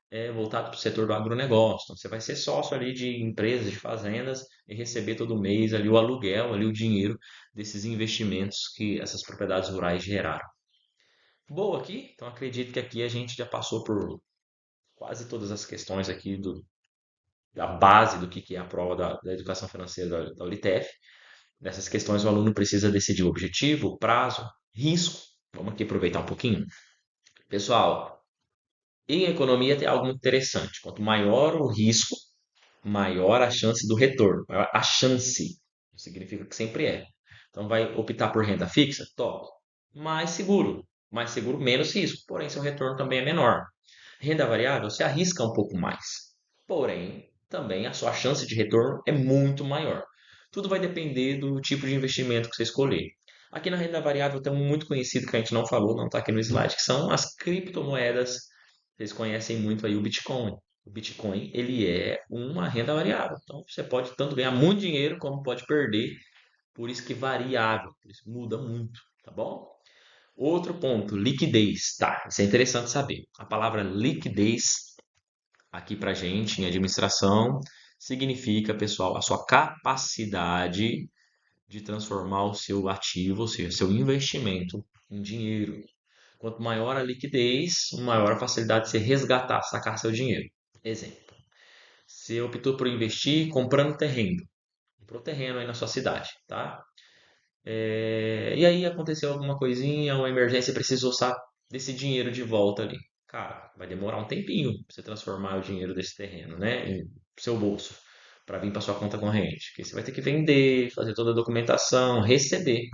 é voltado para o setor do agronegócio. Então, você vai ser sócio ali de empresas, de fazendas e receber todo mês ali o aluguel, ali o dinheiro desses investimentos que essas propriedades rurais geraram. Boa aqui, então acredito que aqui a gente já passou por quase todas as questões aqui da base do que é a prova da educação financeira da Unitef. Nessas questões o aluno precisa decidir o objetivo, o prazo, risco. Vamos aqui aproveitar um pouquinho. Pessoal, em economia tem algo muito interessante. Quanto maior o risco, maior a chance do retorno. Maior a chance. Não significa que sempre é. Então vai optar por renda fixa? Top. Mais seguro. Mais seguro, menos risco. Porém, seu retorno também é menor. Renda variável, você arrisca um pouco mais. Porém, também a sua chance de retorno é muito maior. Tudo vai depender do tipo de investimento que você escolher. Aqui na renda variável tem um muito conhecido que a gente não falou, não está aqui no slide, que são as criptomoedas. Vocês conhecem muito aí o Bitcoin. O Bitcoin, ele é uma renda variável. Então, você pode tanto ganhar muito dinheiro como pode perder. Por isso que é variável, por isso muda muito, tá bom? Outro ponto, liquidez. Tá, isso é interessante saber. A palavra liquidez aqui para gente em administração significa, pessoal, a sua capacidade de transformar o seu ativo, ou seja, seu investimento em dinheiro. Quanto maior a liquidez, maior a facilidade de você resgatar, sacar seu dinheiro. Exemplo, você optou por investir comprando terreno, comprou terreno aí na sua cidade, tá? E aí aconteceu alguma coisinha, uma emergência, precisou desse dinheiro de volta ali. Cara, vai demorar um tempinho pra você transformar o dinheiro desse terreno, né, em seu bolso, para vir para sua conta corrente. Porque você vai ter que vender, fazer toda a documentação, receber.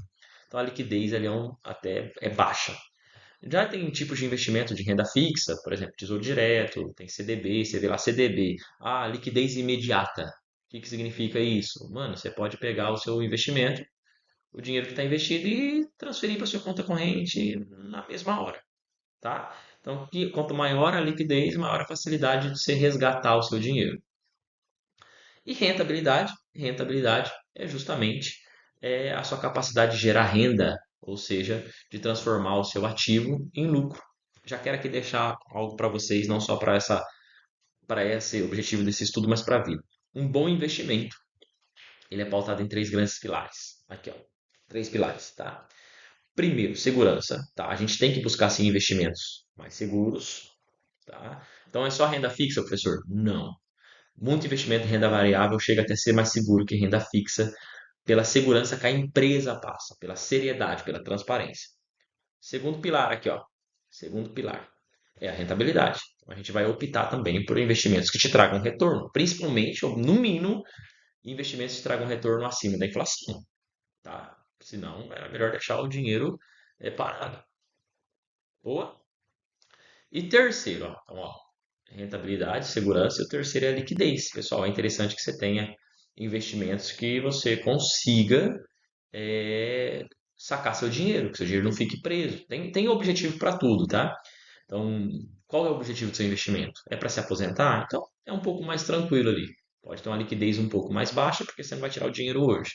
Então a liquidez ali até é baixa. Já tem tipos de investimento de renda fixa, por exemplo, Tesouro Direto, tem CDB, você vê lá CDB. Ah, liquidez imediata. O que que significa isso? Mano, você pode pegar o seu investimento, o dinheiro que está investido e transferir para sua conta corrente na mesma hora, tá? Então, quanto maior a liquidez, maior a facilidade de você resgatar o seu dinheiro. E rentabilidade, rentabilidade é justamente a sua capacidade de gerar renda, ou seja, de transformar o seu ativo em lucro. Já quero aqui deixar algo para vocês, não só para esse objetivo desse estudo, mas para a vida. Um bom investimento, ele é pautado em três grandes pilares. Aqui, ó, três pilares, tá? Primeiro, segurança, tá? A gente tem que buscar sim investimentos mais seguros, tá? Então é só renda fixa, professor? Não. Muito investimento em renda variável chega até ser mais seguro que renda fixa pela segurança que a empresa passa, pela seriedade, pela transparência. Segundo pilar aqui, ó. Segundo pilar é a rentabilidade. Então, a gente vai optar também por investimentos que te tragam retorno, principalmente, ou no mínimo, investimentos que tragam retorno acima da inflação, tá? Senão, é melhor deixar o dinheiro parado. Boa? E terceiro, ó, então, ó, rentabilidade, segurança, e o terceiro é a liquidez. Pessoal, é interessante que você tenha investimentos que você consiga é, sacar seu dinheiro, que seu dinheiro não fique preso. Tem objetivo para tudo, tá? Então, qual é o objetivo do seu investimento? É para se aposentar? Então, é um pouco mais tranquilo ali. Pode ter uma liquidez um pouco mais baixa, porque você não vai tirar o dinheiro hoje.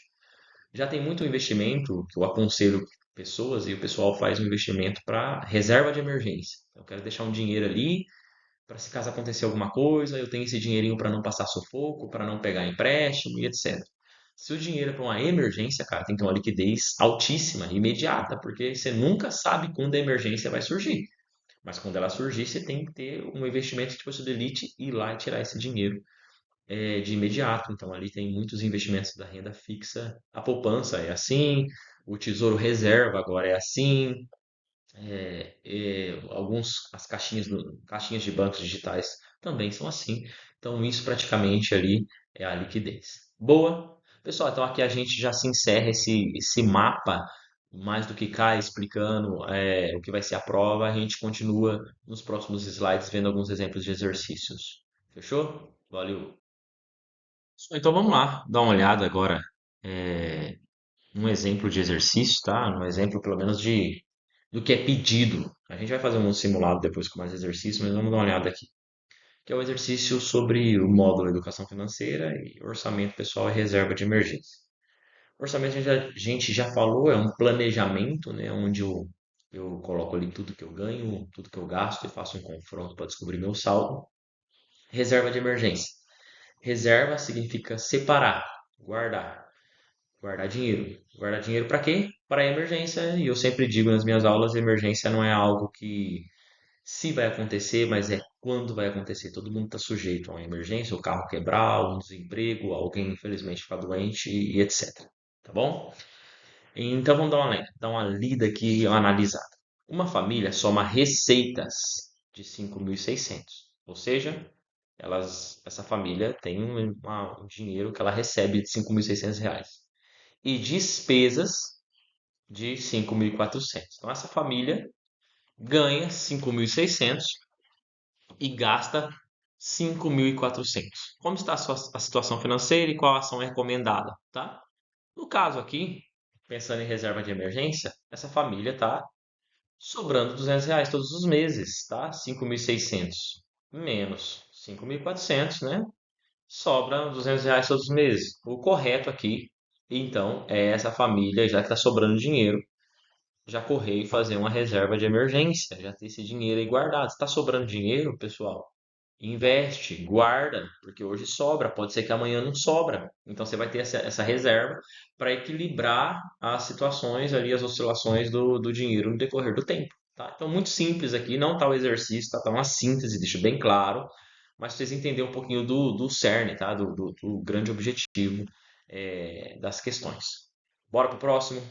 Já tem muito investimento que eu aconselho pessoas e o pessoal faz um investimento para reserva de emergência. Eu quero deixar um dinheiro ali para se caso acontecer alguma coisa, eu tenho esse dinheirinho para não passar sufoco, para não pegar empréstimo e etc. Se o dinheiro é para uma emergência, cara, tem que ter uma liquidez altíssima, imediata, porque você nunca sabe quando a emergência vai surgir. Mas quando ela surgir, você tem que ter um investimento que tipo de elite e ir lá e tirar esse dinheiro de imediato. Então ali tem muitos investimentos da renda fixa. A poupança é assim, o tesouro reserva agora é assim, as caixinhas de bancos digitais também são assim. Então, isso praticamente ali é a liquidez. Boa? Pessoal, então aqui a gente já se encerra esse mapa, mais do que cai, explicando o que vai ser a prova. A gente continua nos próximos slides vendo alguns exemplos de exercícios. Fechou? Valeu! Então vamos lá, dar uma olhada agora. é, um exemplo de exercício, tá? Um exemplo, pelo menos, do que é pedido. A gente vai fazer um simulado depois com mais exercícios, mas vamos dar uma olhada aqui. Que é um exercício sobre o módulo Educação Financeira e Orçamento Pessoal e Reserva de Emergência. Orçamento a gente já falou, é um planejamento, né? Onde eu coloco ali tudo que eu ganho, tudo que eu gasto e faço um confronto para descobrir meu saldo. Reserva de emergência. Reserva significa separar, guardar. Guardar dinheiro. Guardar dinheiro para quê? Para emergência. E eu sempre digo nas minhas aulas, emergência não é algo que se vai acontecer, mas é quando vai acontecer. Todo mundo está sujeito a uma emergência, o carro quebrar, um desemprego, alguém infelizmente ficar doente e etc. Tá bom? Então vamos dar uma lida aqui, uma analisada. Uma família soma receitas de 5.600, ou seja, essa família tem um dinheiro que ela recebe de 5.600 reais e despesas de 5.400. Então essa família ganha 5.600 e gasta 5.400. Como está a situação financeira e qual a ação é recomendada, tá? No caso aqui, pensando em reserva de emergência, essa família está sobrando R$ 200 todos os meses, tá? 5.600 menos 5.400, né? Sobra R$ 200 todos os meses. O correto aqui, então, é essa família, já que está sobrando dinheiro, já correr e fazer uma reserva de emergência, já ter esse dinheiro aí guardado. Se está sobrando dinheiro, pessoal, investe, guarda, porque hoje sobra, pode ser que amanhã não sobra. Então você vai ter essa reserva para equilibrar as situações ali, as oscilações do dinheiro no decorrer do tempo. Tá? Então, muito simples aqui, não está o exercício, tá uma síntese, deixa bem claro, mas pra vocês entenderem um pouquinho do cerne, tá? Do grande objetivo das questões. Bora pro próximo.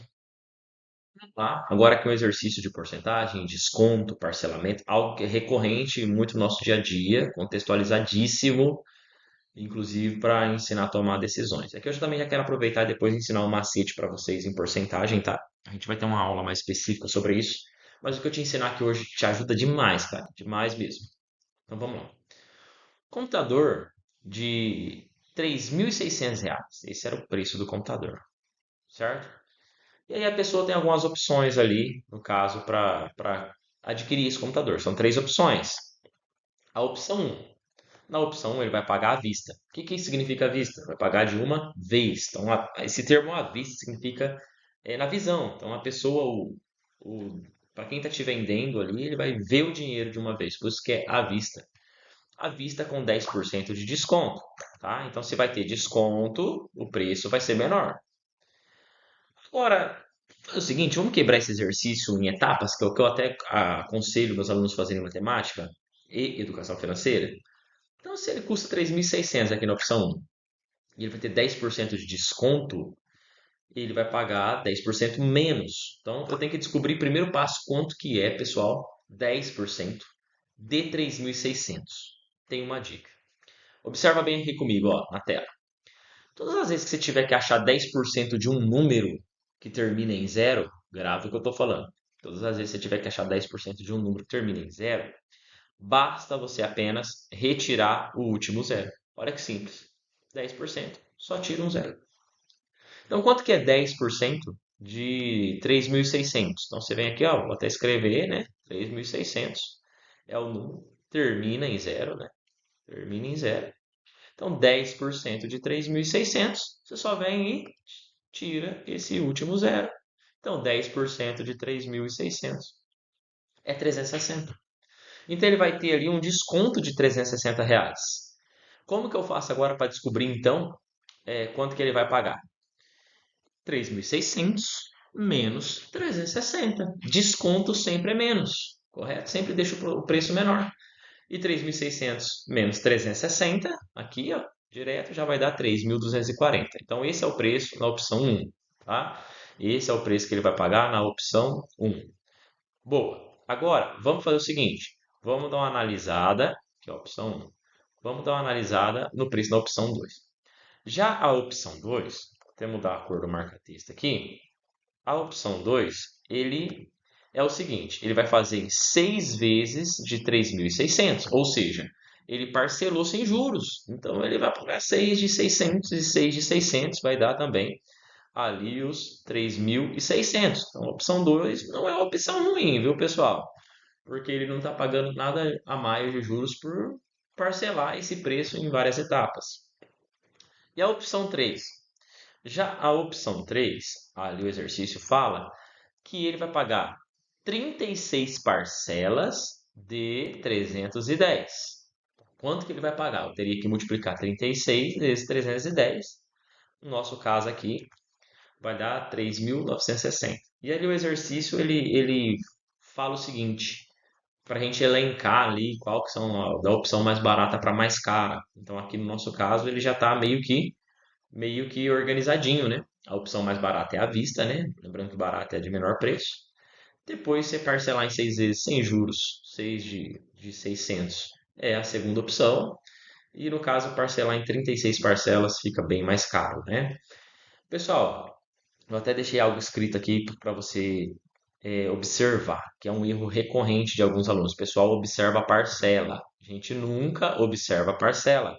Tá? Agora aqui um exercício de porcentagem, desconto, parcelamento, algo que é recorrente muito no nosso dia a dia, contextualizadíssimo, inclusive para ensinar a tomar decisões. Aqui eu também já quero aproveitar e depois ensinar um macete para vocês em porcentagem, tá? A gente vai ter uma aula mais específica sobre isso, mas o que eu te ensinar aqui hoje te ajuda demais, cara, demais mesmo. Então vamos lá. Computador de R$ 3.600. Esse era o preço do computador, certo? E aí a pessoa tem algumas opções ali, no caso, para adquirir esse computador. São três opções. A opção 1. Na opção 1 ele vai pagar à vista. O que que significa à vista? Vai pagar de uma vez. Então, esse termo à vista significa na visão. Então, a pessoa, para quem está te vendendo ali, ele vai ver o dinheiro de uma vez. Por isso que é à vista. À vista com 10% de desconto. Tá? Então, se vai ter desconto, o preço vai ser menor. Agora, é o seguinte, vamos quebrar esse exercício em etapas, que é o que eu até aconselho meus alunos fazerem matemática e educação financeira. Então, se ele custa 3.600 aqui na opção 1 e ele vai ter 10% de desconto, ele vai pagar 10% menos. Então, eu tenho que descobrir, primeiro passo, quanto que é, pessoal, 10% de 3.600. Tem uma dica. Observa bem aqui comigo, ó, na tela. Todas as vezes que você tiver que achar 10% de um número que termina em zero, grave o que eu estou falando. Todas as vezes que você tiver que achar 10% de um número que termina em zero, basta você apenas retirar o último zero. Olha que simples. 10%, só tira um zero. Então, quanto que é 10% de 3.600? Então, você vem aqui, ó, vou até escrever, né? 3.600 é o número, termina em zero, né? Termina em zero. Então, 10% de 3.600, você só vem e tira esse último zero. Então, 10% de 3.600 é 360. Então, ele vai ter ali um desconto de R$ 360. Como que eu faço agora para descobrir, então, quanto que ele vai pagar? 3.600 menos 360. Desconto sempre é menos, correto? Sempre deixa o preço menor. E 3.600 menos 360, aqui, ó, direto, já vai dar 3.240. Então, esse é o preço na opção 1, tá? Esse é o preço que ele vai pagar na opção 1. Boa. Agora, vamos fazer o seguinte. Vamos dar uma analisada, que é a opção 1. Vamos dar uma analisada no preço da opção 2. Já a opção 2, vou até mudar a cor do marca-texto aqui. A opção 2, ele é o seguinte, ele vai fazer em 6 vezes de 3.600, ou seja, ele parcelou sem juros. Então ele vai pagar 6 de 600 e 6 de 600 vai dar também ali os 3.600. Então a opção 2 não é uma opção ruim, viu, pessoal? Porque ele não está pagando nada a mais de juros por parcelar esse preço em várias etapas. E a opção 3? Já a opção 3, ali o exercício fala que ele vai pagar 36 parcelas de 310. Quanto que ele vai pagar? Eu teria que multiplicar 36 vezes 310. No nosso caso aqui, vai dar 3.960. E ali o exercício ele fala o seguinte, para a gente elencar ali qual que são da opção mais barata para mais cara. Então aqui no nosso caso ele já está meio que organizadinho, né? A opção mais barata é à vista, né? Lembrando que barata é de menor preço. Depois você parcelar em 6 vezes sem juros, 6 de 600 é a segunda opção. E no caso, parcelar em 36 parcelas fica bem mais caro, né? Pessoal, eu até deixei algo escrito aqui para você observar, que é um erro recorrente de alguns alunos. O pessoal observa a parcela. A gente nunca observa a parcela.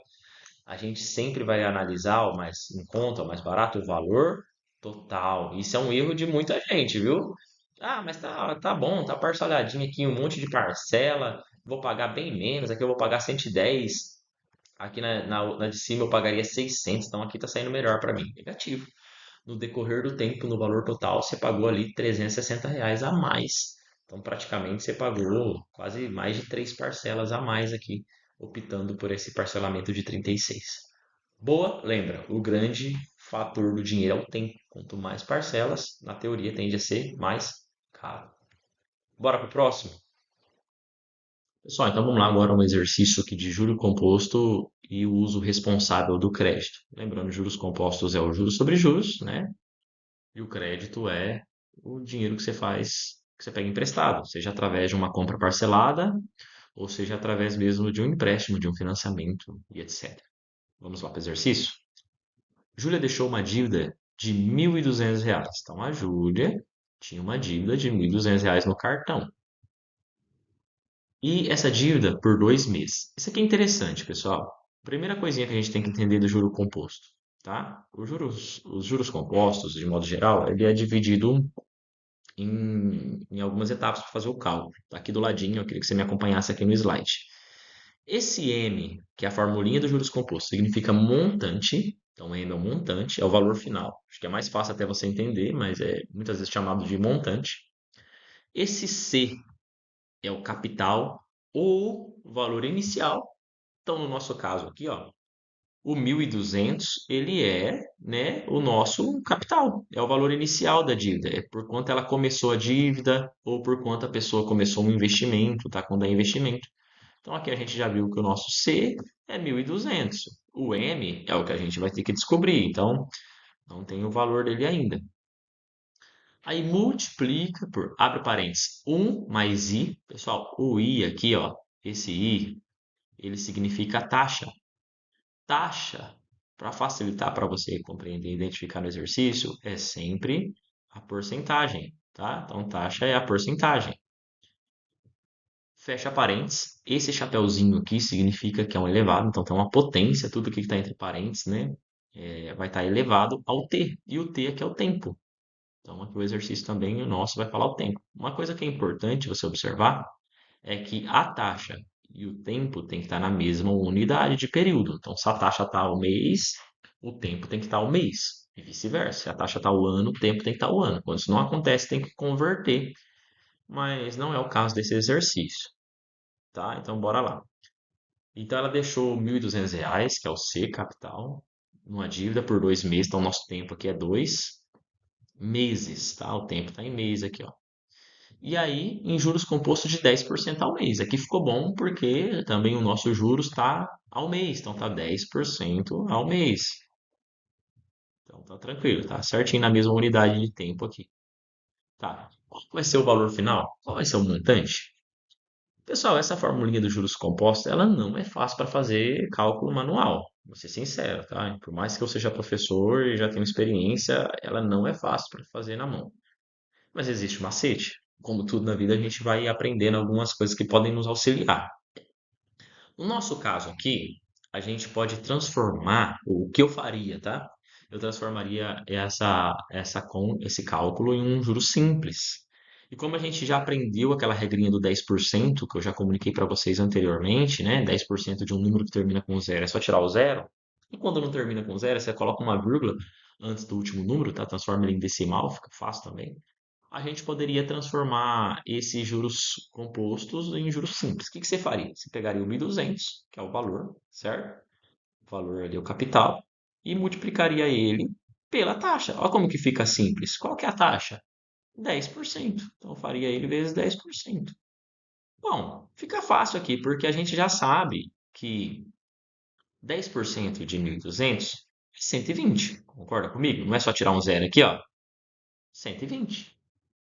A gente sempre vai analisar o mais em conta, o mais barato, o valor total. Isso é um erro de muita gente, viu? Ah, mas tá bom, tá parceladinho aqui, um monte de parcela, vou pagar bem menos, aqui eu vou pagar 110, aqui na de cima eu pagaria 600, então aqui tá saindo melhor para mim. Negativo. No decorrer do tempo, no valor total, você pagou ali R$ 360 a mais. Então, praticamente, você pagou quase mais de 3 parcelas a mais aqui, optando por esse parcelamento de 36. Boa, lembra, o grande fator do dinheiro é o tempo. Quanto mais parcelas, na teoria, tende a ser mais caro. Bora para o próximo? Pessoal, então vamos lá agora um exercício aqui de juro composto e o uso responsável do crédito. Lembrando, juros compostos é o juros sobre juros, né? E o crédito é o dinheiro que você faz, que você pega emprestado, seja através de uma compra parcelada, ou seja através mesmo de um empréstimo, de um financiamento e etc. Vamos lá para o exercício? Júlia deixou uma dívida de R$ 1.200. Então a Júlia tinha uma dívida de R$ 1.200 no cartão. E essa dívida por 2 meses. Isso aqui é interessante, pessoal. Primeira coisinha que a gente tem que entender do juro composto, tá? Os juros compostos, de modo geral, ele é dividido em algumas etapas para fazer o cálculo. Tá aqui do ladinho, eu queria que você me acompanhasse aqui no slide. Esse M, que é a formulinha dos juros compostos, significa montante. Então, M é o montante, é o valor final. Acho que é mais fácil até você entender, mas é muitas vezes chamado de montante. Esse C é o capital ou valor inicial. Então, no nosso caso aqui, ó, o 1.200 ele é, né, o nosso capital, é o valor inicial da dívida, é por quanto ela começou a dívida ou por quanto a pessoa começou um investimento, tá? Quando é investimento. Então aqui a gente já viu que o nosso C é 1.200. O M é o que a gente vai ter que descobrir, então não tem o valor dele ainda. Aí multiplica por, abre parênteses, 1 mais I. Pessoal, o I aqui, ó, esse I, ele significa taxa. Taxa, para facilitar para você compreender e identificar no exercício, é sempre a porcentagem, tá? Então, taxa é a porcentagem. Fecha parênteses. Esse chapeuzinho aqui significa que é um elevado, então tem uma potência, tudo que está entre parênteses, né? Vai estar elevado ao t. E o t aqui é o tempo. Então, aqui o exercício também, o nosso, vai falar o tempo. Uma coisa que é importante você observar é que a taxa e o tempo tem que estar na mesma unidade de período. Então, se a taxa está ao mês, o tempo tem que estar ao mês. E vice-versa. Se a taxa está ao ano, o tempo tem que estar ao ano. Quando isso não acontece, tem que converter. Mas não é o caso desse exercício, tá? Então, bora lá. Então, ela deixou R$ 1.200, que é o C, capital, numa dívida por 2 meses. Então, nosso tempo aqui é 2 meses, tá? O tempo está em mês aqui, ó. E aí, em juros compostos de 10% ao mês. Aqui ficou bom porque também o nosso juros está ao mês. Então, está 10% ao mês. Então, tá tranquilo, tá certinho na mesma unidade de tempo aqui. Tá. Qual vai ser o valor final? Qual vai ser o montante? Pessoal, essa formulinha dos juros compostos, ela não é fácil para fazer cálculo manual. Vou ser sincero, tá? Por mais que eu seja professor e já tenha experiência, ela não é fácil para fazer na mão. Mas existe um macete. Como tudo na vida, a gente vai aprendendo algumas coisas que podem nos auxiliar. No nosso caso aqui, a gente pode transformar o que eu faria, tá? Eu transformaria esse cálculo em um juro simples. E como a gente já aprendeu aquela regrinha do 10%, que eu já comuniquei para vocês anteriormente, né? 10% de um número que termina com zero é só tirar o zero. E quando não termina com zero, você coloca uma vírgula antes do último número, tá? Transforma ele em decimal, fica fácil também. A gente poderia transformar esses juros compostos em juros simples. O que que você faria? Você pegaria o 1.200, que é o valor, certo? O valor ali é o capital, e multiplicaria ele pela taxa. Olha como que fica simples. Qual que é a taxa? 10%. Então, eu faria ele vezes 10%. Bom, fica fácil aqui, porque a gente já sabe que 10% de 1.200 é 120. Concorda comigo? Não é só tirar um zero aqui, ó. 120.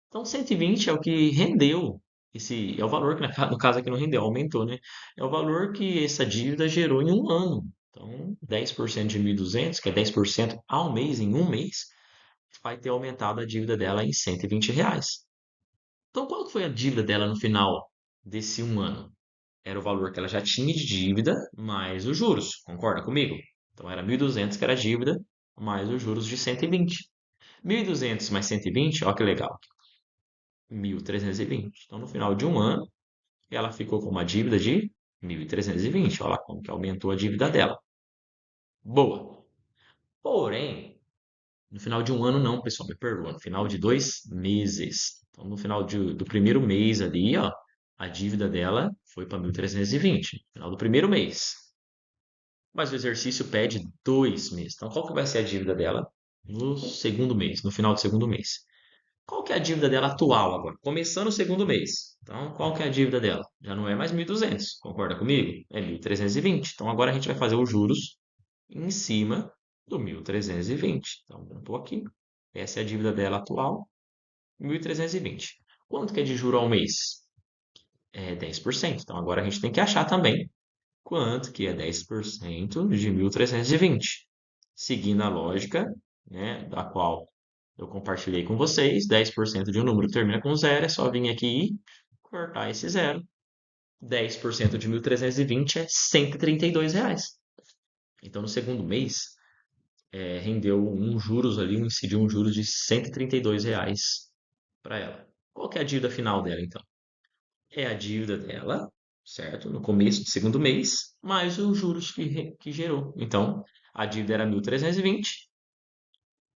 Então, 120 é o que rendeu esse, é o valor que no caso aqui não rendeu, aumentou, né? É o valor que essa dívida gerou em um ano. Então, 10% de 1.200, que é 10% ao mês, em um mês, vai ter aumentado a dívida dela em R$ 120. Então, qual foi a dívida dela no final desse um ano? Era o valor que ela já tinha de dívida, mais os juros. Concorda comigo? Então, era 1.200 que era a dívida, mais os juros de 120. 1.200 mais 120, olha que legal. 1.320. Então, no final de um ano, ela ficou com uma dívida de 1.320. Olha lá como que aumentou a dívida dela. Boa. Porém, no final de um ano não, pessoal, me perdoa. No final de 2 meses. Então, no final do primeiro mês ali, ó, a dívida dela foi para 1.320. No final do primeiro mês. Mas o exercício pede 2 meses. Então, qual que vai ser a dívida dela no segundo mês, no final do segundo mês? Qual que é a dívida dela atual agora? Começando o segundo mês. Então, qual que é a dívida dela? Já não é mais 1.200, concorda comigo? É 1.320. Então, agora a gente vai fazer os juros em cima do 1.320. Então, eu estou aqui. Essa é a dívida dela atual, 1.320. Quanto que é de juro ao mês? É 10%. Então, agora a gente tem que achar também quanto que é 10% de 1.320. Seguindo a lógica, né, da qual eu compartilhei com vocês, 10% de um número que termina com zero, é só vir aqui e cortar esse zero. 10% de 1.320 é R$ 132. Então, no segundo mês, rendeu um juros ali, incidiu um juros de R$ 132 para ela. Qual que é a dívida final dela, então? É a dívida dela, certo? No começo do segundo mês, mais os juros que gerou. Então, a dívida era 1.320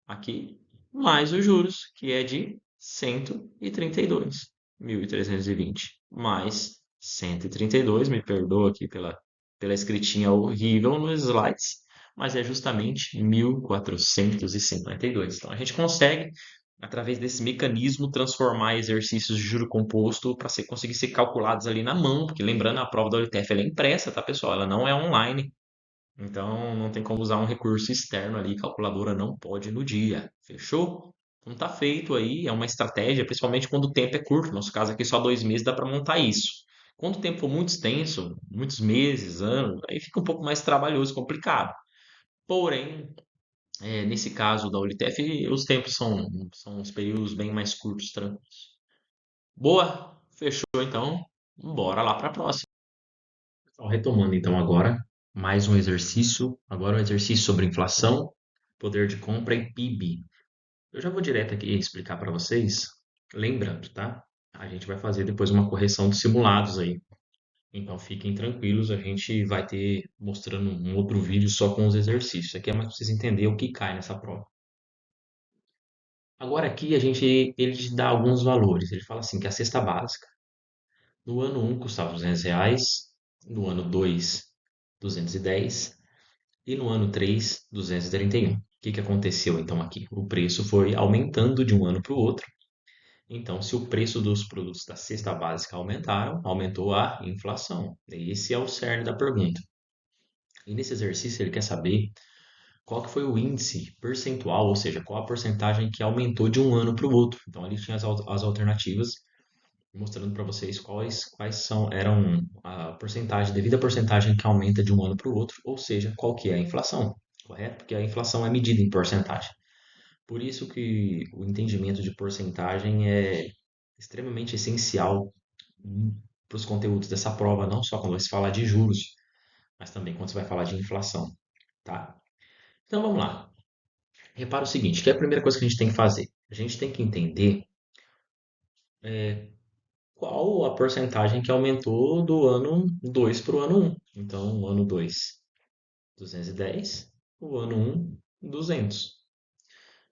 aqui, mais os juros, que é de 132. 1.320 mais 132, me perdoa aqui pela escritinha horrível nos slides, mas é justamente 1.452. Então a gente consegue, através desse mecanismo, transformar exercícios de juro composto para conseguir ser calculados ali na mão, porque lembrando, a prova da OITF ela é impressa, tá, pessoal? Ela não é online. Então, não tem como usar um recurso externo ali, calculadora não pode no dia. Fechou? Então tá feito aí, é uma estratégia, principalmente quando o tempo é curto. No nosso caso aqui, só 2 meses dá para montar isso. Quando o tempo for muito extenso, muitos meses, anos, aí fica um pouco mais trabalhoso, complicado. Porém, nesse caso da Olitef, os tempos são os períodos bem mais curtos, tranquilos. Boa? Fechou então? Bora lá para a próxima. Então, retomando então agora, mais um exercício, agora um exercício sobre inflação, poder de compra e PIB. Eu já vou direto aqui explicar para vocês, lembrando, tá? A gente vai fazer depois uma correção dos simulados aí. Então fiquem tranquilos, a gente vai ter mostrando um outro vídeo só com os exercícios. Aqui é mais para vocês entenderem o que cai nessa prova. Agora aqui ele te dá alguns valores. Ele fala assim que a cesta básica no ano um custava R$ 200, no ano 2 210 e no ano 3, 231. O que que aconteceu então aqui? O preço foi aumentando de um ano para o outro. Então, se o preço dos produtos da cesta básica aumentaram, aumentou a inflação. Esse é o cerne da pergunta. E nesse exercício ele quer saber qual que foi o índice percentual, ou seja, qual a porcentagem que aumentou de um ano para o outro. Então, ali tinha as alternativas, mostrando para vocês eram a porcentagem, devido à porcentagem que aumenta de um ano para o outro, ou seja, qual que é a inflação, correto? Porque a inflação é medida em porcentagem. Por isso que o entendimento de porcentagem é extremamente essencial para os conteúdos dessa prova, não só quando você fala de juros, mas também quando você vai falar de inflação, tá? Então vamos lá. Repara o seguinte, que é a primeira coisa que a gente tem que fazer. A gente tem que entender qual a porcentagem que aumentou do ano 2 para o ano um. Então, o ano 2, 210, o ano um, 200.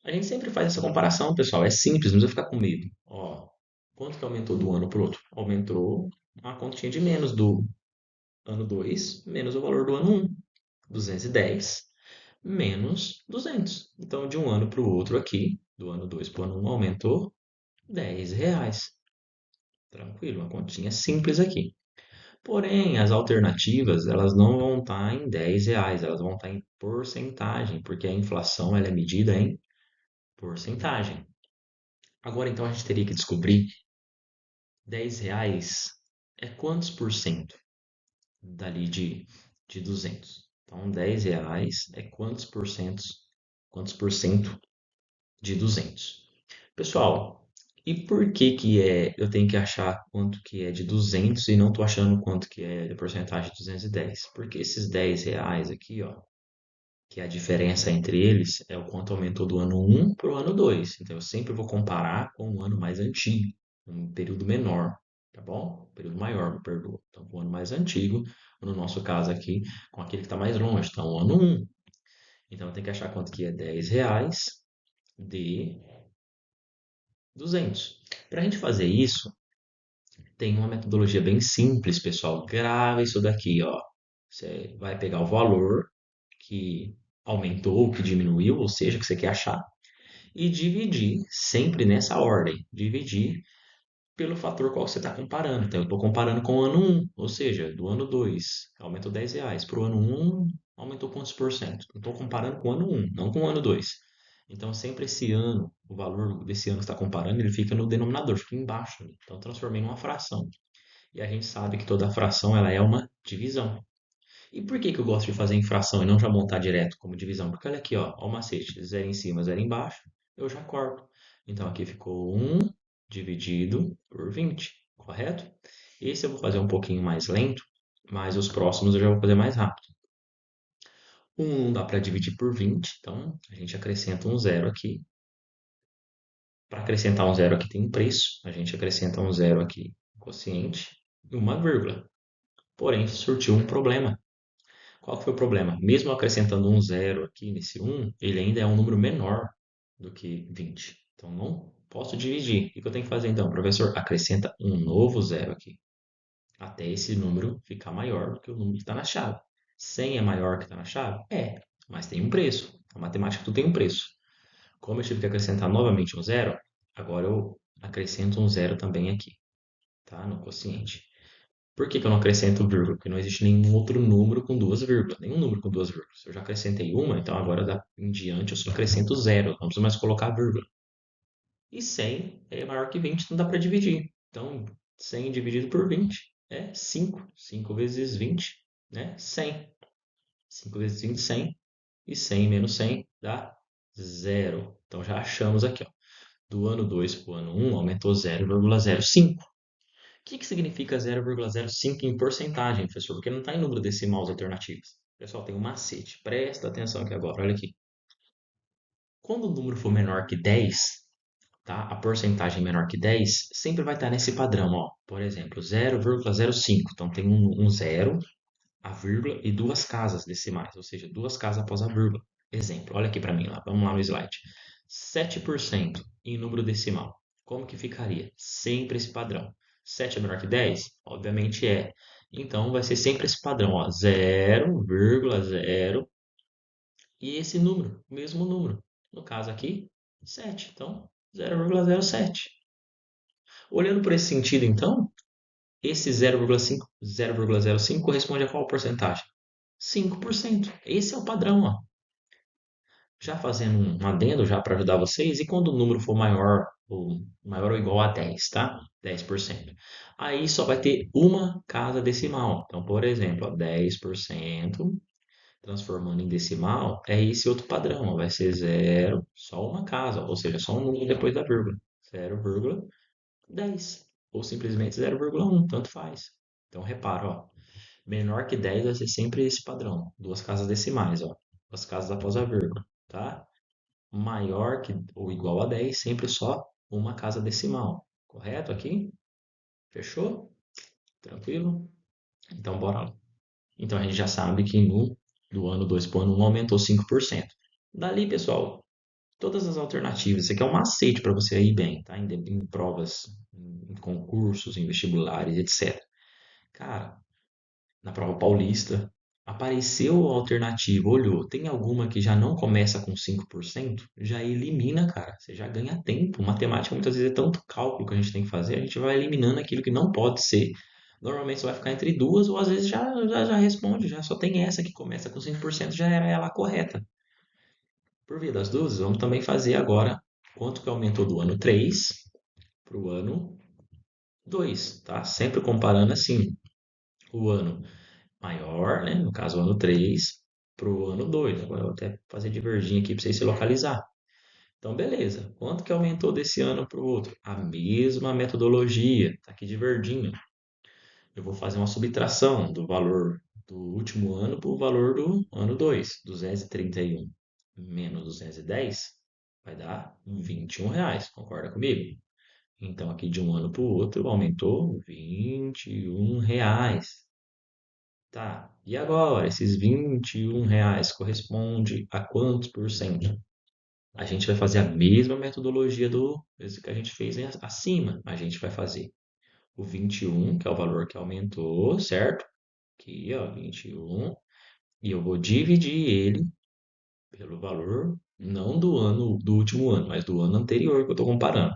A gente sempre faz essa comparação, pessoal. É simples, não precisa ficar com medo. Ó, quanto que aumentou do ano para o outro? Aumentou uma continha de menos do ano 2 menos o valor do ano um, 210, menos 200. Então, de um ano para o outro aqui, do ano 2 para o ano 1, aumentou R$ 10. Tranquilo, uma continha simples aqui. Porém, as alternativas, elas não vão estar em R$ 10, elas vão estar em porcentagem, porque a inflação ela é medida em porcentagem. Agora, então, a gente teria que descobrir R$ 10 é quantos por cento dali de 200. Então, R$ 10 é quantos por cento de 200. Pessoal, e por que que eu tenho que achar quanto que é de 200 e não estou achando quanto que é de porcentagem de 210? Porque esses R$ 10 aqui, ó, que é a diferença entre eles é o quanto aumentou do ano 1 para o ano 2. Então eu sempre vou comparar com o ano mais antigo, um período menor, tá bom? Período maior, me perdoa. Então, com o ano mais antigo, no nosso caso aqui, com aquele que está mais longe, então o ano 1. Então eu tenho que achar quanto que é R$ 10 de 200. Para a gente fazer isso, tem uma metodologia bem simples, pessoal. Grava isso daqui, ó. Você vai pegar o valor que aumentou, que diminuiu, ou seja, que você quer achar, e dividir sempre nessa ordem. Dividir pelo fator qual você está comparando. Então, eu estou comparando com o ano 1, ou seja, do ano 2 aumentou R$ 10. Para o ano 1, aumentou quantos por cento? Eu estou comparando com o ano 1, não com o ano 2. Então, sempre esse ano, o valor desse ano que está comparando, ele fica no denominador, fica embaixo. Então, transformei numa fração. E a gente sabe que toda fração ela é uma divisão. E por que que eu gosto de fazer em fração e não já montar direto como divisão? Porque olha aqui, ó o macete, zero em cima, zero embaixo, eu já corto. Então aqui ficou 1 dividido por 20, correto? Esse eu vou fazer um pouquinho mais lento, mas os próximos eu já vou fazer mais rápido. 1 não dá para dividir por 20, então a gente acrescenta um zero aqui. Para acrescentar um zero aqui tem um preço, a gente acrescenta um zero aqui, quociente, e uma vírgula. Porém, surtiu um problema. Qual que foi o problema? Mesmo acrescentando um zero aqui nesse 1, ele ainda é um número menor do que 20. Então, não posso dividir. O que eu tenho que fazer então? Professor, acrescenta um novo zero aqui, até esse número ficar maior do que o número que está na chave. 100 é maior que está na chave? É, mas tem um preço. A matemática tudo tem um preço. Como eu tive que acrescentar novamente um zero, agora eu acrescento um zero também aqui, tá? No quociente. Por que que eu não acrescento vírgula? Porque não existe nenhum outro número com duas vírgulas. Nenhum número com duas vírgulas. Eu já acrescentei uma, então agora em diante eu só acrescento zero. Não preciso mais colocar vírgula. E 100 é maior que 20, não dá para dividir. Então, 100 dividido por 20 é 5. 5 vezes 20, né? 100. 5 vezes 20, 100. E 100 menos 100 dá zero. Então já achamos aqui, ó. Do ano 2 para o ano 1 aumentou 0,05. O que que significa 0,05 em porcentagem, professor? Porque não está em número decimal as alternativas. Pessoal, tem um macete. Presta atenção aqui agora. Olha aqui. Quando o número for menor que 10, tá? A porcentagem menor que 10 sempre vai estar nesse padrão, ó. Por exemplo, 0,05. Então tem um zero, a vírgula e duas casas decimais, ou seja, duas casas após a vírgula. Exemplo, olha aqui para mim lá. Vamos lá no slide. 7% em número decimal. Como que ficaria? Sempre esse padrão. 7 é menor que 10? Obviamente é. Então vai ser sempre esse padrão, ó, 0,0 e esse número, o mesmo número. No caso aqui, 7. Então, 0,07. Olhando por esse sentido, então, esse 0,05 corresponde a qual porcentagem? 5%. Esse é o padrão, ó. Já fazendo um adendo já para ajudar vocês, e quando o número for maior ou igual a 10, tá? 10%. Aí só vai ter uma casa decimal. Então, por exemplo, ó, 10% transformando em decimal é esse outro padrão, ó, vai ser zero, só uma casa, ou seja, só um número depois da vírgula. 0,10 ou simplesmente 0,1, tanto faz. Então, repara, ó, menor que 10 vai ser sempre esse padrão, duas casas decimais, ó, duas casas após a vírgula, tá? Maior que ou igual a 10, sempre só uma casa decimal. Correto aqui? Fechou? Tranquilo? Então, bora lá. Então, a gente já sabe que do ano 2 para o ano 1 aumentou 5%. Dali, pessoal, todas as alternativas. Isso aqui é um macete para você ir bem, tá? Em provas, em concursos, em vestibulares, etc. Cara, na prova paulista, Apareceu a alternativa, olhou, tem alguma que já não começa com 5%? Já elimina, cara. Você já ganha tempo. Matemática muitas vezes é tanto cálculo que a gente tem que fazer, a gente vai eliminando aquilo que não pode ser. Normalmente você vai ficar entre duas, ou às vezes já responde, já só tem essa que começa com 5%, já era ela a correta. Por via das dúvidas, vamos também fazer agora quanto que aumentou do ano 3 para o ano 2, tá? Sempre comparando assim, o ano maior, né? No caso, o ano 3 para o ano 2. Agora eu vou até fazer de verdinho aqui para vocês se localizar. Então, beleza. Quanto que aumentou desse ano para o outro? A mesma metodologia. Tá aqui de verdinho. Eu vou fazer uma subtração do valor do último ano para o valor do ano 2. 231 menos 210 vai dar R$ 21. Concorda comigo? Então, aqui de um ano para o outro aumentou R$ 21. Tá. E agora, esses R$ 21 corresponde a quantos por cento? A gente vai fazer a mesma metodologia do que a gente fez acima. A gente vai fazer o 21, que é o valor que aumentou, certo? Aqui, ó, 21. E eu vou dividir ele pelo valor, não do ano, do último ano, mas do ano anterior que eu estou comparando.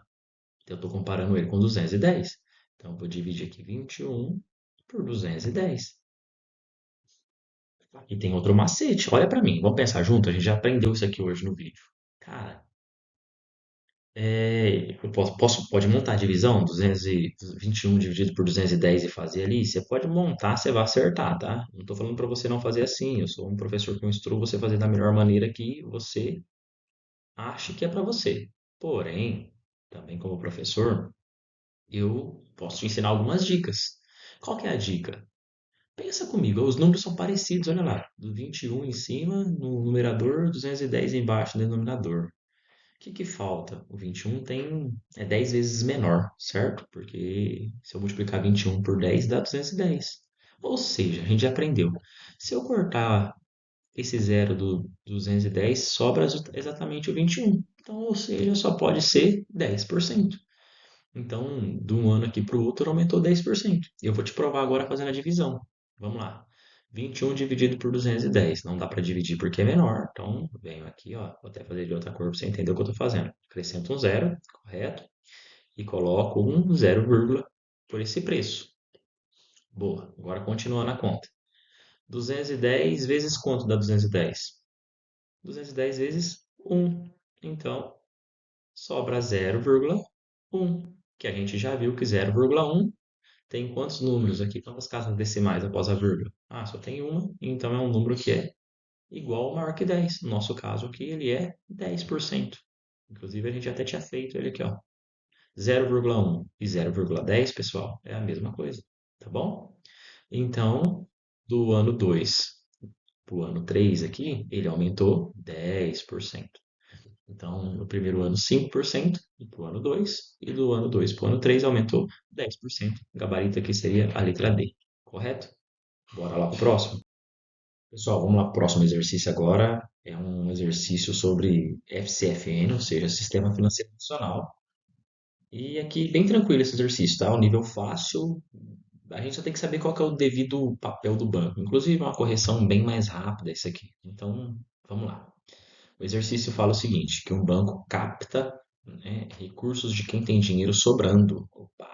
Então, eu estou comparando ele com 210. Então, eu vou dividir aqui 21 por 210. E tem outro macete. Olha pra mim, vamos pensar junto. A gente já aprendeu isso aqui hoje no vídeo. Cara, pode montar a divisão, 221 dividido por 210 e fazer ali? Você pode montar, você vai acertar, tá? Não tô falando pra você não fazer assim. Eu sou um professor que eu instruo você a fazer da melhor maneira que você acha que é pra você. Porém, também como professor, eu posso te ensinar algumas dicas. Qual que é a dica? Pensa comigo, os números são parecidos, olha lá. Do 21 em cima, no numerador, 210 embaixo no denominador. O que que falta? O 21 é 10 vezes menor, certo? Porque se eu multiplicar 21 por 10 dá 210. Ou seja, a gente já aprendeu. Se eu cortar esse zero do 210, sobra exatamente o 21. Então, ou seja, só pode ser 10%. Então, de um ano aqui para o outro, aumentou 10%. E eu vou te provar agora fazendo a divisão. Vamos lá. 21 dividido por 210. Não dá para dividir porque é menor. Então, venho aqui, ó, vou até fazer de outra cor para você entender o que eu estou fazendo. Acrescento um zero, correto? E coloco um zero vírgula por esse preço. Boa. Agora continuando a conta. 210 vezes quanto dá 210? 210 vezes 1. Então, sobra 0,1. Que a gente já viu que 0,1 tem quantos números aqui? Quantas casas decimais após a vírgula? Ah, só tem uma, então é um número que é igual ou maior que 10. No nosso caso aqui, ele é 10%. Inclusive, a gente até tinha feito ele aqui, ó. 0,1 e 0,10, pessoal, é a mesma coisa, tá bom? Então, do ano 2 para o ano 3 aqui, ele aumentou 10%. Então, no primeiro ano, 5%, para o ano 2, e do ano 2 para o ano 3 aumentou 10%. O gabarito aqui seria a letra D, correto? Bora lá para o próximo. Pessoal, vamos lá para o próximo exercício agora. É um exercício sobre FCFN, ou seja, Sistema Financeiro Nacional. E aqui, bem tranquilo esse exercício, tá? Um nível fácil. A gente só tem que saber qual que é o devido papel do banco. Inclusive, uma correção bem mais rápida isso aqui. Então, vamos lá. O exercício fala o seguinte, que um banco capta, né, recursos de quem tem dinheiro sobrando. Opa,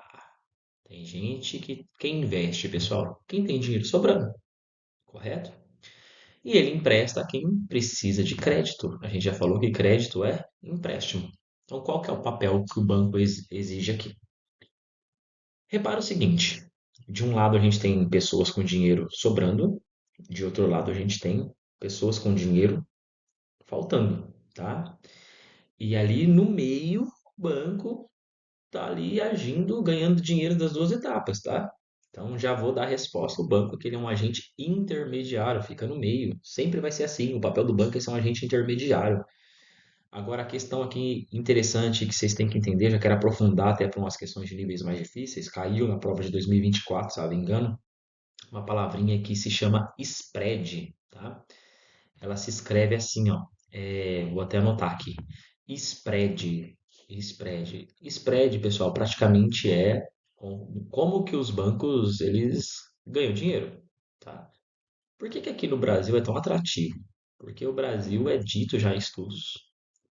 tem gente que quem investe, pessoal, quem tem dinheiro sobrando, correto? E ele empresta a quem precisa de crédito. A gente já falou que crédito é empréstimo. Então, qual que é o papel que o banco exige aqui? Repara o seguinte, de um lado a gente tem pessoas com dinheiro sobrando, de outro lado a gente tem pessoas com dinheiro faltando, tá? E ali no meio, o banco tá ali agindo, ganhando dinheiro das duas etapas, tá? Então já vou dar a resposta. O banco, que ele é um agente intermediário, fica no meio. Sempre vai ser assim. O papel do banco é ser um agente intermediário. Agora a questão aqui interessante que vocês têm que entender, já quero aprofundar até para umas questões de níveis mais difíceis, caiu na prova de 2024, se não me engano, uma palavrinha que se chama spread, tá? Ela se escreve assim, ó. Vou até anotar aqui. Spread. Spread. Spread, pessoal, praticamente é como que os bancos eles ganham dinheiro, tá? Por que que aqui no Brasil é tão atrativo? Porque o Brasil é dito já em estudos,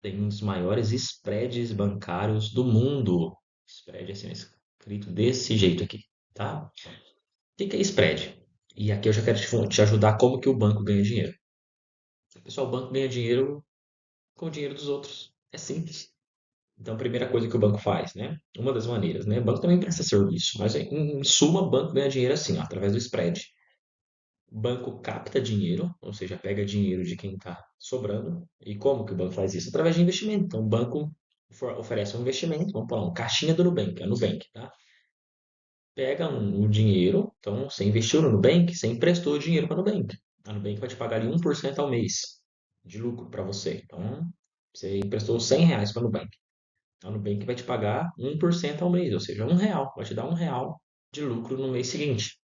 tem um dos maiores spreads bancários do mundo. Spread assim, escrito desse jeito aqui, tá? O que que é spread? E aqui eu já quero te ajudar como que o banco ganha dinheiro. Pessoal, o banco ganha dinheiro com o dinheiro dos outros. É simples. Então, a primeira coisa que o banco faz, né? Uma das maneiras, né? O banco também presta serviço, mas em suma, o banco ganha dinheiro assim, ó, através do spread. O banco capta dinheiro, ou seja, pega dinheiro de quem está sobrando. E como que o banco faz isso? Através de investimento. Então, o banco oferece um investimento, vamos falar, um caixinha do Nubank, é Nubank, tá? Pega um dinheiro, então você investiu no Nubank, você emprestou o dinheiro para a Nubank. A Nubank vai te pagar ali 1% ao mês de lucro para você. Então, você emprestou R$ 100 para a Nubank. A Nubank vai te pagar 1% ao mês, ou seja, R$ 1. Vai te dar R$ 1 de lucro no mês seguinte.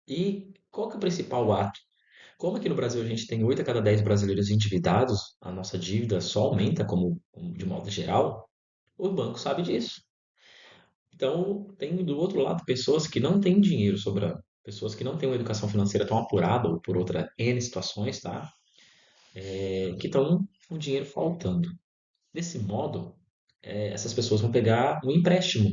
E qual que é o principal ato? Como aqui no Brasil a gente tem 8 a cada 10 brasileiros endividados, a nossa dívida só aumenta de modo geral, o banco sabe disso. Então, tem do outro lado pessoas que não têm dinheiro sobrando, pessoas que não têm uma educação financeira tão apurada ou por outra N situações, tá? Que estão com o dinheiro faltando. Desse modo, essas pessoas vão pegar um empréstimo.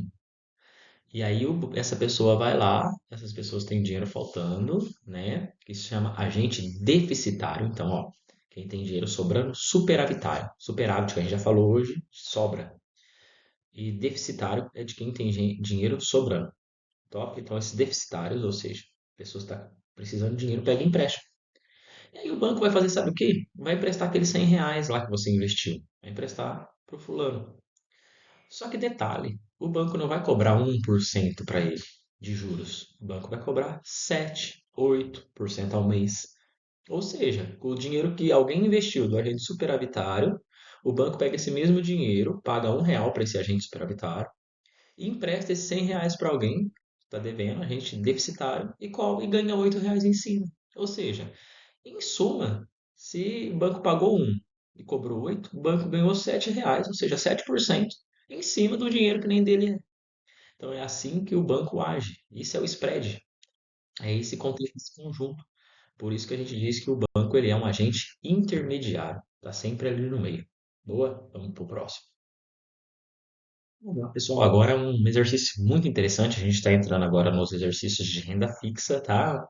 E aí essa pessoa vai lá, essas pessoas têm dinheiro faltando, né? Que se chama agente deficitário. Então, ó, quem tem dinheiro sobrando, superavitário. Superávit, que a gente já falou hoje, sobra. E deficitário é de quem tem dinheiro sobrando. Top? Então, esses deficitários, ou seja, pessoas que estão precisando de dinheiro, pega empréstimo. E aí o banco vai fazer, sabe o quê? Vai emprestar aqueles R$ 100 lá que você investiu. Vai emprestar pro fulano. Só que detalhe, o banco não vai cobrar 1% para ele de juros. O banco vai cobrar 7, 8% ao mês. Ou seja, com o dinheiro que alguém investiu do agente superavitário, o banco pega esse mesmo dinheiro, paga R$ 1 para esse agente superavitário e empresta esses R$ 100 para alguém que está devendo, agente deficitário, e ganha R$ 8 em cima. Ou seja, em suma, se o banco pagou um e cobrou 8, o banco ganhou R$ 7, ou seja, 7% em cima do dinheiro que nem dele é. Então é assim que o banco age. Isso é o spread. É esse contexto, esse conjunto. Por isso que a gente diz que o banco ele é um agente intermediário. Está sempre ali no meio. Boa? Vamos para o próximo. Vamos lá, pessoal. Agora é um exercício muito interessante. A gente está entrando agora nos exercícios de renda fixa, tá?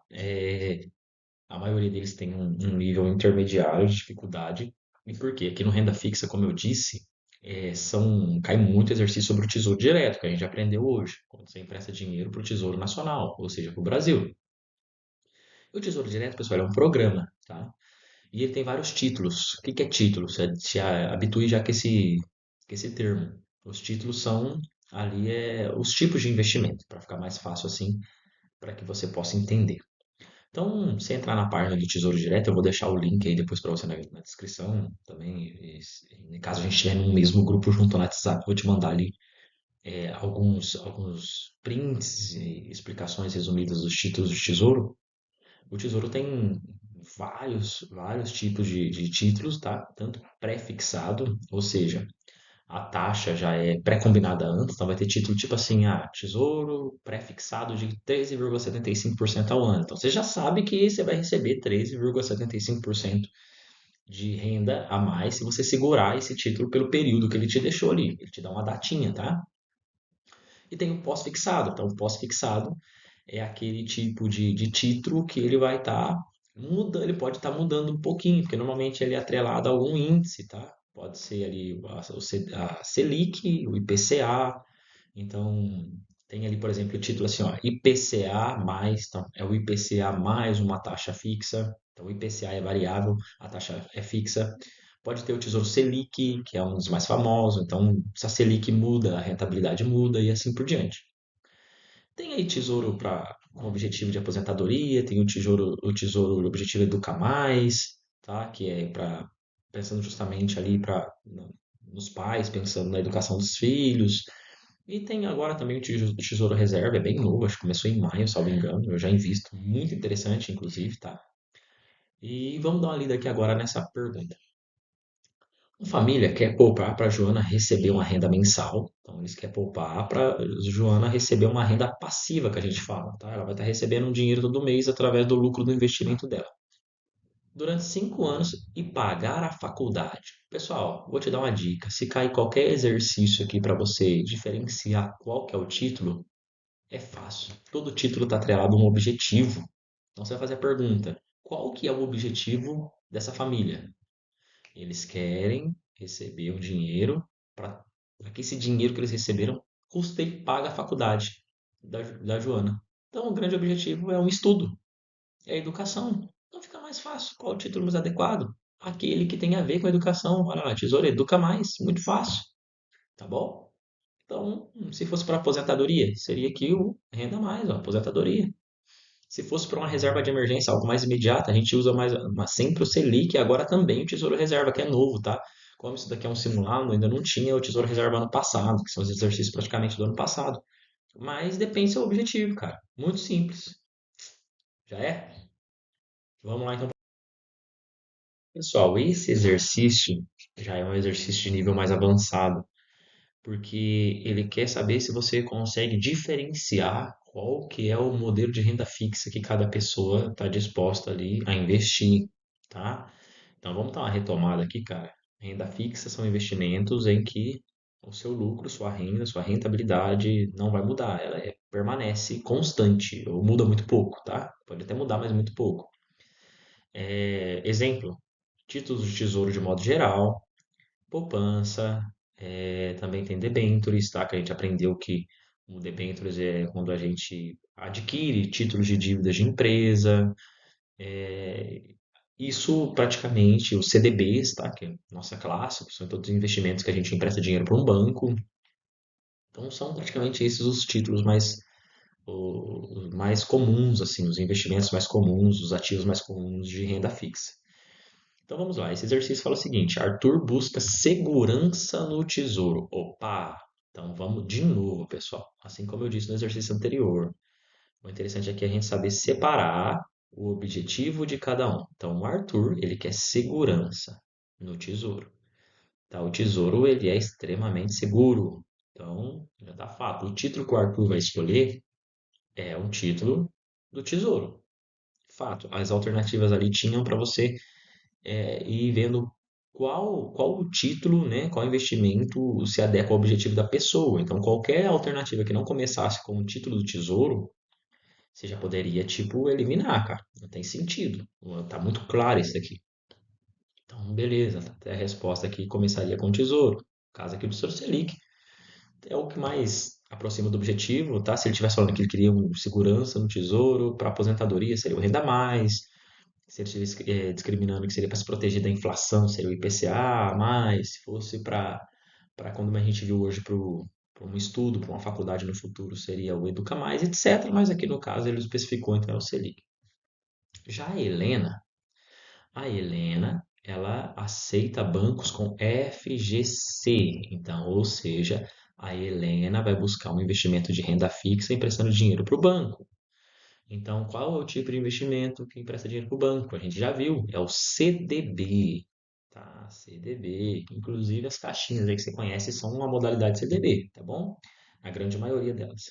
A maioria deles tem um nível intermediário de dificuldade. E por quê? Aqui no renda fixa, como eu disse, cai muito exercício sobre o Tesouro Direto, que a gente aprendeu hoje, quando você empresta dinheiro para o Tesouro Nacional, ou seja, para o Brasil. E o Tesouro Direto, pessoal, é um programa, tá? E ele tem vários títulos. O que que é título? Você se habitue já com esse termo. Os títulos são ali os tipos de investimento, para ficar mais fácil assim, para que você possa entender. Então, se entrar na página do Tesouro Direto, eu vou deixar o link aí depois para você na descrição também. Caso a gente estiver no mesmo grupo junto no WhatsApp, eu vou te mandar ali alguns prints e explicações resumidas dos títulos do Tesouro. O Tesouro tem vários tipos de títulos, tá? Tanto pré-fixado, ou seja, a taxa já é pré-combinada antes, então vai ter título tipo assim, Tesouro pré-fixado de 13,75% ao ano. Então você já sabe que você vai receber 13,75% de renda a mais se você segurar esse título pelo período que ele te deixou ali. Ele te dá uma datinha, tá? E tem o pós-fixado. Então, o pós-fixado é aquele tipo de título que ele vai estar mudando, ele pode estar mudando um pouquinho, porque normalmente ele é atrelado a algum índice, tá? Pode ser ali a Selic, o IPCA. Então, tem ali, por exemplo, o título assim, ó, IPCA mais, então, é o IPCA mais uma taxa fixa. Então, o IPCA é variável, a taxa é fixa. Pode ter o Tesouro Selic, que é um dos mais famosos. Então, se a Selic muda, a rentabilidade muda e assim por diante. Tem aí tesouro com objetivo de aposentadoria, tem o tesouro objetivo Educa Mais, tá? Que é para pensando justamente ali para nos pais, pensando na educação dos filhos. E tem agora também o Tesouro Reserva, é bem novo, acho que começou em maio, salvo engano. Eu já invisto, muito interessante, inclusive, tá? E vamos dar uma lida aqui agora nessa pergunta. A família quer poupar para a Joana receber uma renda mensal. Então, eles querem poupar para Joana receber uma renda passiva, que a gente fala, tá? Ela vai estar recebendo um dinheiro todo mês através do lucro do investimento dela. Durante 5 anos e pagar a faculdade. Pessoal, vou te dar uma dica. Se cair qualquer exercício aqui para você diferenciar qual que é o título, é fácil. Todo título está atrelado a um objetivo. Então, você vai fazer a pergunta: qual que é o objetivo dessa família? Eles querem receber um dinheiro para que esse dinheiro que eles receberam custe e pague a faculdade da Joana. Então, o grande objetivo é um estudo, é a educação. Então, fica mais fácil. Qual o título mais adequado? Aquele que tem a ver com a educação. Olha lá, Tesouro Educa Mais. Muito fácil, tá bom? Então, se fosse para aposentadoria, seria aqui o Renda Mais, ó, aposentadoria. Se fosse para uma reserva de emergência, algo mais imediato, a gente usa mais, mas sempre o Selic e agora também o Tesouro Reserva, que é novo, tá? Como isso daqui é um simulado, ainda não tinha o Tesouro Reserva ano passado, que são os exercícios praticamente do ano passado. Mas depende do seu objetivo, cara. Muito simples. Já é? Vamos lá então. Pessoal, esse exercício já é um exercício de nível mais avançado, porque ele quer saber se você consegue diferenciar qual que é o modelo de renda fixa que cada pessoa está disposta ali a investir, tá? Então vamos dar uma retomada aqui, cara. Renda fixa são investimentos em que o seu lucro, sua renda, sua rentabilidade não vai mudar, permanece constante ou muda muito pouco, tá? Pode até mudar, mas muito pouco. Exemplo, títulos de tesouro de modo geral, poupança, também tem debentures, tá? Que a gente aprendeu que o debentures é quando a gente adquire títulos de dívidas de empresa. é, Isso praticamente, os CDBs, tá? Que é nossa classe, são todos os investimentos que a gente empresta dinheiro para um banco. Então são praticamente esses os títulos os mais comuns, assim, os investimentos mais comuns, os ativos mais comuns de renda fixa. Então vamos lá, esse exercício fala o seguinte: Arthur busca segurança no tesouro. Opa! Então vamos de novo, pessoal. Assim como eu disse no exercício anterior, o interessante aqui é a gente saber separar o objetivo de cada um. Então o Arthur, ele quer segurança no tesouro. Tá? O tesouro, ele é extremamente seguro. Então, já está fato. O título que o Arthur vai escolher é um título do tesouro. Fato. As alternativas ali tinham para você e vendo qual o título, né, qual investimento se adequa ao objetivo da pessoa. Então, qualquer alternativa que não começasse com o título do tesouro, você já poderia, tipo, eliminar, cara. Não tem sentido. Tá muito claro isso aqui. Então, beleza. Até a resposta aqui começaria com o tesouro. Caso aqui do Sr. Selic. É o que mais aproxima do objetivo, tá? Se ele estivesse falando que ele queria segurança no tesouro, para aposentadoria seria o renda mais. Se ele estivesse discriminando que seria para se proteger da inflação, seria o IPCA, mais, se fosse para quando a gente viu hoje para um estudo, para uma faculdade no futuro, seria o Educa Mais, etc. Mas aqui no caso ele especificou então é o Selic. Já a Helena, ela aceita bancos com FGC, então, ou seja, a Helena vai buscar um investimento de renda fixa emprestando dinheiro para o banco. Então, qual é o tipo de investimento que empresta dinheiro para o banco? A gente já viu, é o CDB. Tá? CDB. Inclusive as caixinhas aí que você conhece são uma modalidade de CDB, tá bom? A grande maioria delas.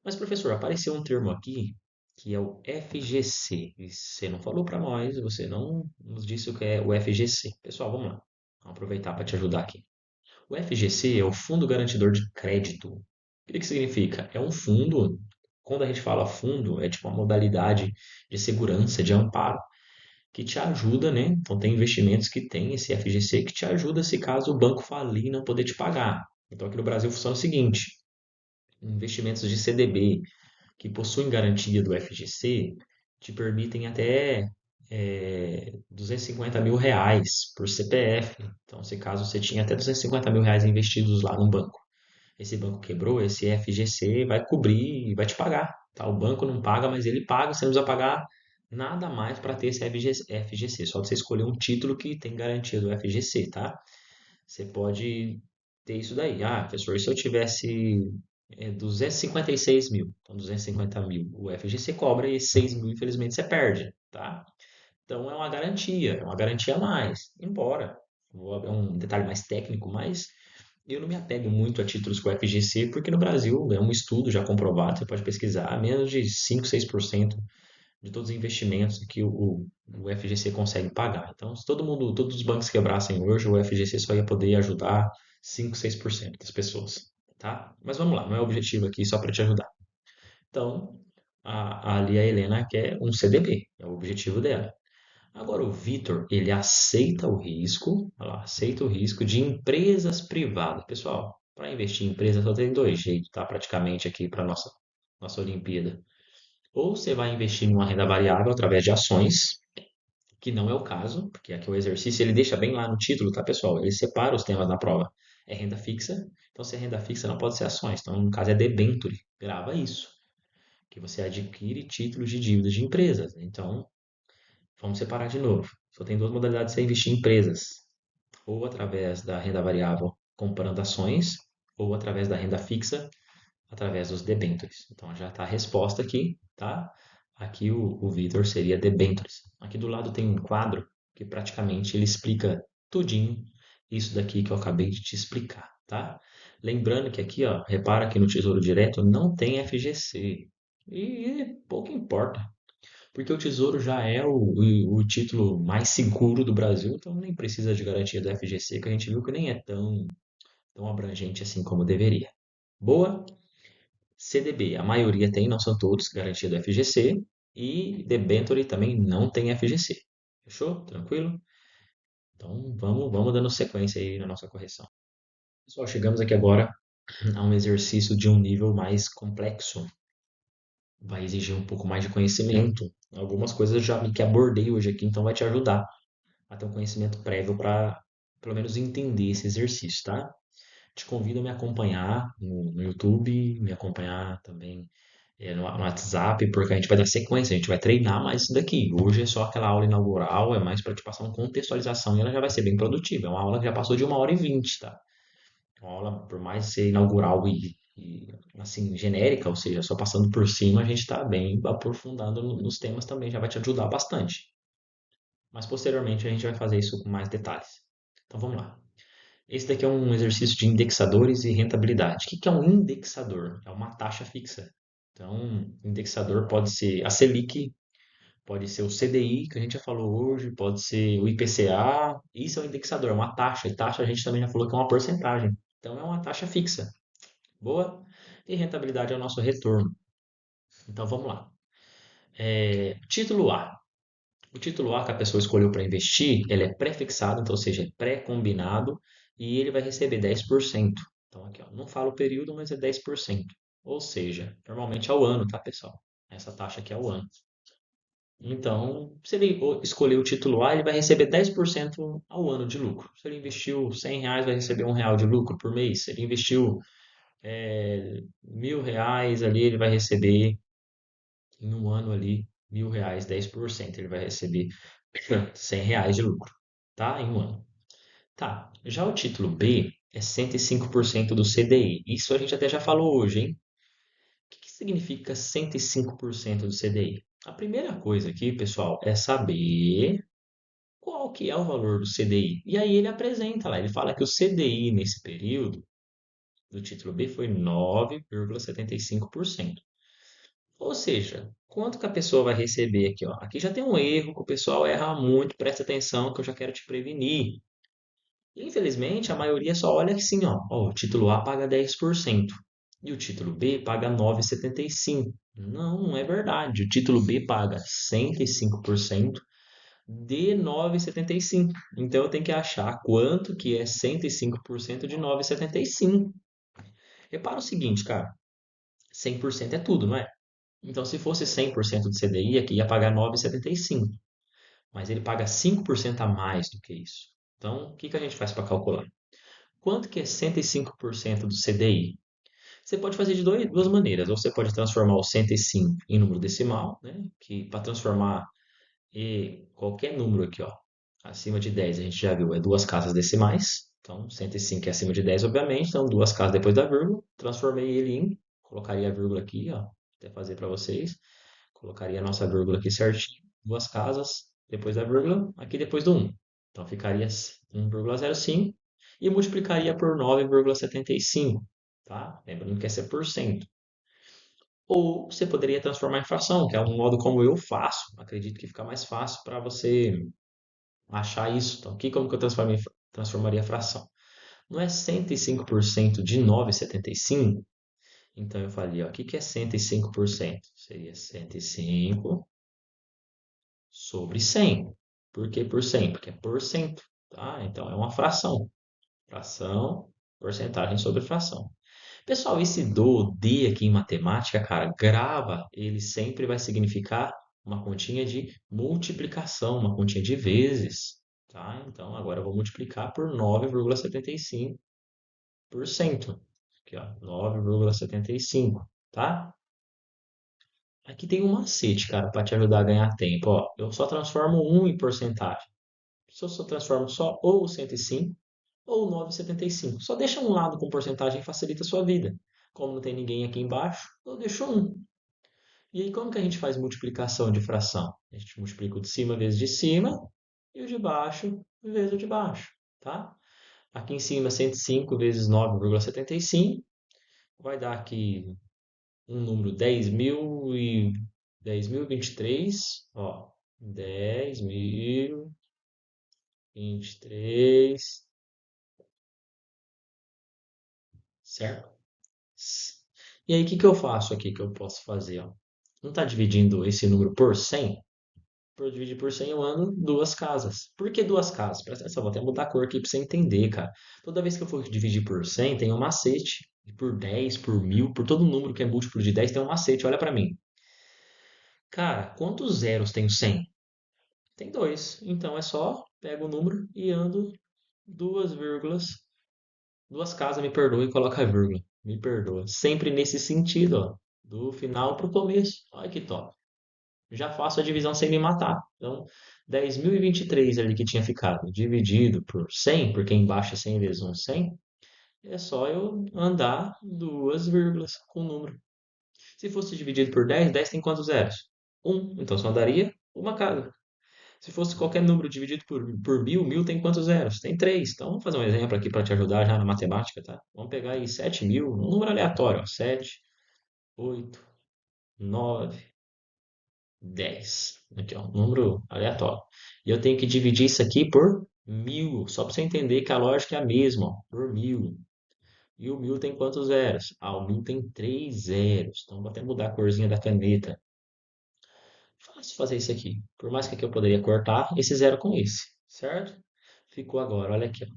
Mas, professor, apareceu um termo aqui que é o FGC. E você não falou para nós, você não nos disse o que é o FGC. Pessoal, vamos lá. Vamos aproveitar para te ajudar aqui. O FGC é o Fundo Garantidor de Crédito. O que significa? É um fundo, quando a gente fala fundo, é tipo uma modalidade de segurança, de amparo, que te ajuda, né? Então tem investimentos que tem esse FGC que te ajuda se caso o banco falir e não poder te pagar. Então aqui no Brasil funciona o seguinte: investimentos de CDB que possuem garantia do FGC te permitem até 250 mil reais por CPF. Então, se caso você tinha até 250 mil reais investidos lá no banco, esse banco quebrou, esse FGC vai cobrir e vai te pagar. Tá? O banco não paga, mas ele paga, você não precisa pagar nada mais para ter esse FGC. Só você escolher um título que tem garantia do FGC, tá? Você pode ter isso daí. Ah, professor, e se eu tivesse 256 mil? Então, 250 mil o FGC cobra e 6 mil, infelizmente, você perde, tá? Então, é uma garantia a mais. Embora É um detalhe mais técnico, mas eu não me apego muito a títulos com FGC, porque no Brasil é um estudo já comprovado, você pode pesquisar, menos de 5, 6% de todos os investimentos que o FGC consegue pagar. Então, se todo mundo, todos os bancos quebrassem hoje, o FGC só ia poder ajudar 5, 6% das pessoas, tá? Mas vamos lá, não é o objetivo aqui, só para te ajudar. Então, ali a Helena quer um CDB, é o objetivo dela. Agora o Vitor, ele aceita o risco, olha lá, aceita o risco de empresas privadas. Pessoal, para investir em empresas só tem dois jeitos, tá? Praticamente aqui para nossa Olimpíada. Ou você vai investir em uma renda variável através de ações, que não é o caso, porque aqui o exercício ele deixa bem lá no título, tá, pessoal? Ele separa os temas na prova. É renda fixa, então se é renda fixa não pode ser ações. Então, no caso é debenture. Grava isso, que você adquire títulos de dívidas de empresas. Então, vamos separar de novo. Só tem duas modalidades de você investir em empresas, ou através da renda variável comprando ações, ou através da renda fixa através dos debentures. Então já está a resposta aqui, tá? Aqui o Vitor seria debentures. Aqui do lado tem um quadro que praticamente ele explica tudinho isso daqui que eu acabei de te explicar, tá? Lembrando que aqui, ó, repara que no Tesouro Direto não tem FGC. E pouco importa, porque o Tesouro já é o título mais seguro do Brasil, então nem precisa de garantia do FGC, que a gente viu que nem é tão abrangente assim como deveria. Boa? CDB, a maioria tem, não são todos, garantia do FGC. E debenture também não tem FGC. Fechou? Tranquilo? Então vamos dando sequência aí na nossa correção. Pessoal, chegamos aqui agora a um exercício de um nível mais complexo. Vai exigir um pouco mais de conhecimento. Algumas coisas eu já que abordei hoje aqui, então vai te ajudar a ter um conhecimento prévio para pelo menos entender esse exercício, tá? Te convido a me acompanhar no YouTube, me acompanhar também no WhatsApp, porque a gente vai dar sequência, a gente vai treinar mais isso daqui. Hoje é só aquela aula inaugural, é mais para te passar uma contextualização e ela já vai ser bem produtiva. É uma aula que já passou de 1h20, tá? Uma aula, por mais ser inaugural e assim, genérica, ou seja, só passando por cima, a gente está bem aprofundando nos temas também, já vai te ajudar bastante. Mas posteriormente a gente vai fazer isso com mais detalhes. Então vamos lá. Esse daqui é um exercício de indexadores e rentabilidade. O que é um indexador? É uma taxa fixa. Então, indexador pode ser a Selic, pode ser o CDI, que a gente já falou hoje, pode ser o IPCA. Isso é um indexador, é uma taxa. E taxa a gente também já falou que é uma porcentagem. Então, é uma taxa fixa. Boa? E rentabilidade é o nosso retorno. Então, vamos lá. Título A. O título A que a pessoa escolheu para investir, ele é pré-fixado, então, ou seja, é pré-combinado, e ele vai receber 10%. Então, aqui, ó, não fala o período, mas é 10%. Ou seja, normalmente é ao ano, tá, pessoal? Essa taxa aqui é ao ano. Então, se ele escolher o título A, ele vai receber 10% ao ano de lucro. Se ele investiu R$ 100, vai receber R$ 1 de lucro por mês. Se ele investiu R$ 1.000 ali, ele vai receber em um ano ali R$ 1.000, 10%. Ele vai receber R$ 100 de lucro, tá? Em um ano. Tá. Já o título B é 105% do CDI. Isso a gente até já falou hoje, hein? O que significa 105% do CDI? A primeira coisa aqui, pessoal, é saber qual que é o valor do CDI. E aí ele apresenta lá, ele fala que o CDI nesse período do título B foi 9,75%. Ou seja, quanto que a pessoa vai receber aqui, ó? Aqui já tem um erro que o pessoal erra muito, presta atenção que eu já quero te prevenir. Infelizmente, a maioria só olha assim, ó, o título A paga 10% e o título B paga 9,75%. Não é verdade. O título B paga 105% de 9,75. Então eu tenho que achar quanto que é 105% de 9,75. Repara o seguinte, cara, 100% é tudo, não é? Então se fosse 100% de CDI, aqui ia pagar 9,75, mas ele paga 5% a mais do que isso. Então, o que que a gente faz para calcular? Quanto que é 105% do CDI? Você pode fazer de duas maneiras. Ou você pode transformar o 105 em número decimal, né? Que para transformar qualquer número aqui, ó, acima de 10 a gente já viu, é duas casas decimais. Então, 105 é acima de 10, obviamente. Então, duas casas depois da vírgula. Transformei ele colocaria a vírgula aqui, ó, até fazer para vocês. Colocaria a nossa vírgula aqui certinho. Duas casas depois da vírgula, aqui depois do 1. Então ficaria 1,05 e multiplicaria por 9,75, tá? Lembrando que essa é por cento. Ou você poderia transformar em fração, que é um modo como eu faço. Acredito que fica mais fácil para você achar isso. Então, aqui como que eu transformaria a fração? Não é 105% de 9,75? Então eu falei, ó, o que que é 105%? Seria 105 sobre 100. Por que por 100? Porque é por cento, tá? Então é uma fração. Fração, porcentagem sobre fração. Pessoal, esse do, d aqui em matemática, cara, grava, ele sempre vai significar uma continha de multiplicação, uma continha de vezes, tá? Então agora eu vou multiplicar por 9,75%. Aqui, ó, 9,75, tá? Aqui tem um macete, cara, para te ajudar a ganhar tempo, ó. Eu só transformo um em porcentagem. Se eu só transformo só ou o 105 ou o 9,75. Só deixa um lado com porcentagem e facilita a sua vida. Como não tem ninguém aqui embaixo, eu deixo um. E aí, como que a gente faz multiplicação de fração? A gente multiplica o de cima vezes de cima e o de baixo vezes o de baixo, tá? Aqui em cima, 105 vezes 9,75 vai dar aqui um número 10.023, ó, 10.023, certo? E aí, o que que eu faço aqui que eu posso fazer, ó? Não está dividindo esse número por 100? Por dividir por 100 eu ando duas casas. Por que duas casas? Presta atenção, vou até mudar a cor aqui para você entender, cara. Toda vez que eu for dividir por 100, tem um macete. E por 10, por 1000, por todo número que é múltiplo de 10, tem um macete. Olha para mim. Cara, quantos zeros tem o 100? Tem dois. Então é só pego o número e ando duas vírgulas. Duas casas, me perdoa, e coloca a vírgula. Me perdoa. Sempre nesse sentido, ó. Do final para o começo. Olha que top. Já faço a divisão sem me matar. Então, 10.023 ali que tinha ficado dividido por 100, porque embaixo é 100 vezes 1, 100, é só eu andar duas vírgulas com o número. Se fosse dividido por 10, 10 tem quantos zeros? Um. Então só andaria uma casa. Se fosse qualquer número dividido por 1000, 1000 tem quantos zeros? Tem 3. Então vamos fazer um exemplo aqui para te ajudar já na matemática, tá? Vamos pegar aí 7.000, um número aleatório, ó. 7, 8, 9, 10. Aqui, ó, um número aleatório. E eu tenho que dividir isso aqui por 1000, só para você entender que a lógica é a mesma, ó, por 1000. E o 1000 tem quantos zeros? Ah, o 1000 tem 3 zeros. Então vou até mudar a corzinha da caneta. Fácil fazer isso aqui. Por mais que aqui eu poderia cortar esse zero com esse, certo? Ficou agora, olha aqui, ó.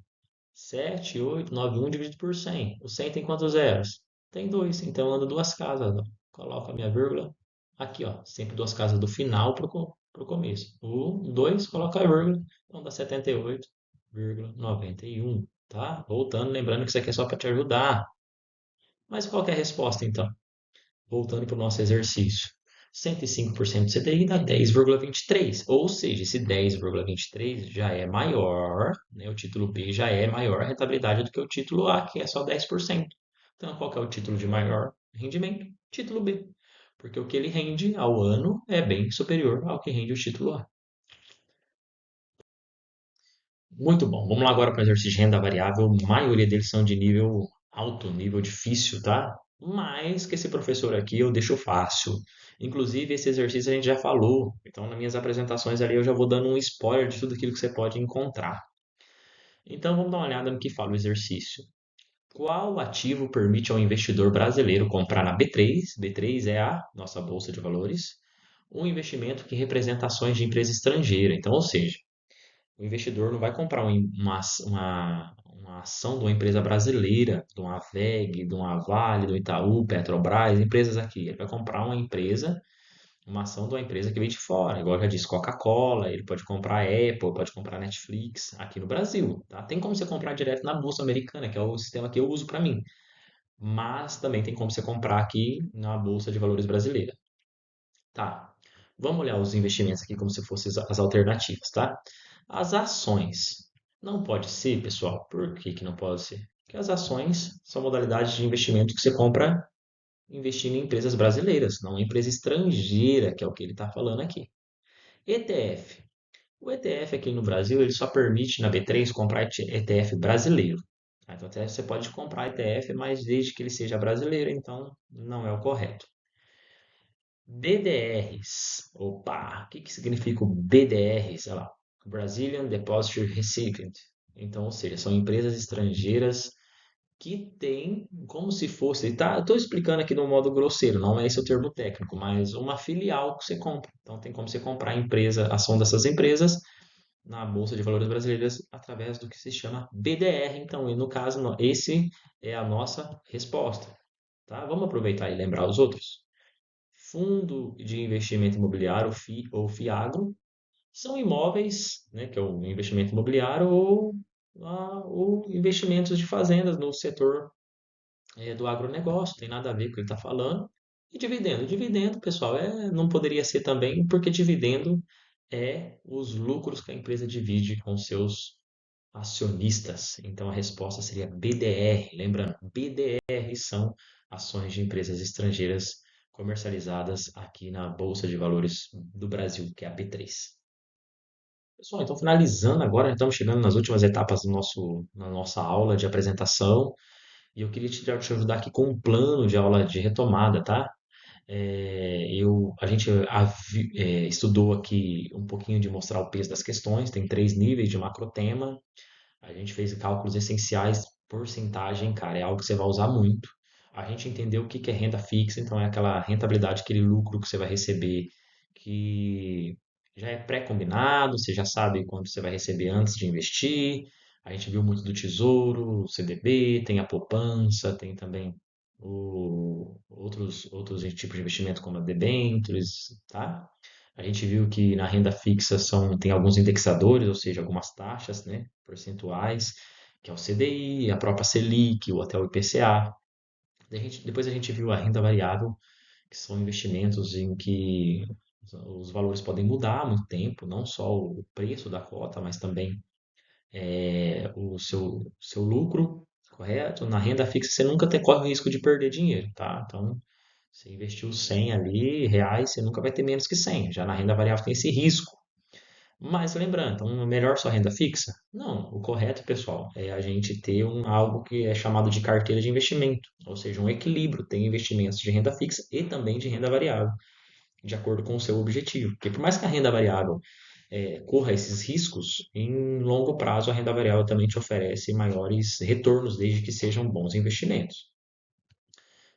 7,891 dividido por 100. O 100 tem quantos zeros? Tem dois, então eu ando duas casas, ó. Coloco a minha vírgula aqui, ó. Sempre duas casas do final para o começo. O 2, coloca a vírgula, então dá 78,91, tá? Voltando, lembrando que isso aqui é só para te ajudar. Mas qual que é a resposta, então? Voltando para o nosso exercício. 105% do CDI dá 10,23. Ou seja, esse 10,23 já é maior, né? O título B já é maior a rentabilidade do que o título A, que é só 10%. Então, qual que é o título de maior rendimento? Título B. Porque o que ele rende ao ano é bem superior ao que rende o título A. Muito bom. Vamos lá agora para o exercício de renda variável. A maioria deles são de nível alto, nível difícil, tá? Mas que esse professor aqui eu deixo fácil. Inclusive, esse exercício a gente já falou. Então, nas minhas apresentações ali, eu já vou dando um spoiler de tudo aquilo que você pode encontrar. Então, vamos dar uma olhada no que fala o exercício. Qual ativo permite ao investidor brasileiro comprar na B3? B3 é a nossa bolsa de valores. Um investimento que representa ações de empresa estrangeira. Então, ou seja, o investidor não vai comprar uma ação de uma empresa brasileira, de uma VEG, de uma Vale, do Itaú, Petrobras, empresas aqui. Ele vai comprar uma empresa, uma ação de uma empresa que vem de fora. Igual eu já disse, Coca-Cola, ele pode comprar Apple, pode comprar Netflix aqui no Brasil, tá? Tem como você comprar direto na Bolsa Americana, que é o sistema que eu uso para mim. Mas também tem como você comprar aqui na Bolsa de Valores brasileira. Tá. Vamos olhar os investimentos aqui como se fossem as alternativas, tá? As ações. Não pode ser, pessoal. Por que que não pode ser? Porque as ações são modalidades de investimento que você compra investindo em empresas brasileiras, não em empresa estrangeira, que é o que ele está falando aqui. ETF. O ETF aqui no Brasil, ele só permite na B3 comprar ETF brasileiro. Tá? Então, até você pode comprar ETF, mas desde que ele seja brasileiro, então não é o correto. BDRs. Opa, o que que significa o BDRs? Olha lá, Brazilian Deposit Recipient. Então, ou seja, são empresas estrangeiras que têm como se fosse, tá? Eu estou explicando aqui de um modo grosseiro, não é esse o termo técnico, mas uma filial que você compra. Então, tem como você comprar a empresa, a ação dessas empresas na Bolsa de Valores Brasileiras através do que se chama BDR. Então, e no caso, esse é a nossa resposta, tá? Vamos aproveitar e lembrar os outros. Fundo de investimento imobiliário, FI ou FIAGRO, são imóveis, né, que é o investimento imobiliário ou investimentos de fazendas no setor do agronegócio, tem nada a ver com o que ele está falando. E dividendo. Dividendo, pessoal, não poderia ser também, porque dividendo é os lucros que a empresa divide com seus acionistas. Então a resposta seria BDR. Lembrando, BDR são ações de empresas estrangeiras comercializadas aqui na Bolsa de Valores do Brasil, que é a B3. Pessoal, então finalizando agora, estamos chegando nas últimas etapas na nossa aula de apresentação e eu queria te ajudar aqui com um plano de aula de retomada, tá? A gente estudou aqui um pouquinho de mostrar o peso das questões, tem 3 níveis de macrotema. A gente fez cálculos essenciais, porcentagem, cara, é algo que você vai usar muito. A gente entendeu o que que é renda fixa, então é aquela rentabilidade, aquele lucro que você vai receber, que já é pré-combinado, você já sabe quanto você vai receber antes de investir. A gente viu muito do Tesouro, o CDB, tem a poupança, tem também outros tipos de investimento como a debêntures, tá? A gente viu que na renda fixa tem alguns indexadores, ou seja, algumas taxas, né, percentuais, que é o CDI, a própria Selic, ou até o IPCA. Depois a gente viu a renda variável, que são investimentos em que os valores podem mudar há muito tempo, não só o preço da cota, mas também o seu lucro, correto? Na renda fixa você nunca corre o risco de perder dinheiro, tá? Então, você investiu 100 ali, reais, você nunca vai ter menos que 100. Já na renda variável tem esse risco. Mas lembrando, então, melhor só renda fixa? Não, o correto, pessoal, é a gente ter algo que é chamado de carteira de investimento, ou seja, um equilíbrio, tem investimentos de renda fixa e também de renda variável, de acordo com o seu objetivo. Porque por mais que a renda variável corra esses riscos, em longo prazo a renda variável também te oferece maiores retornos, desde que sejam bons investimentos.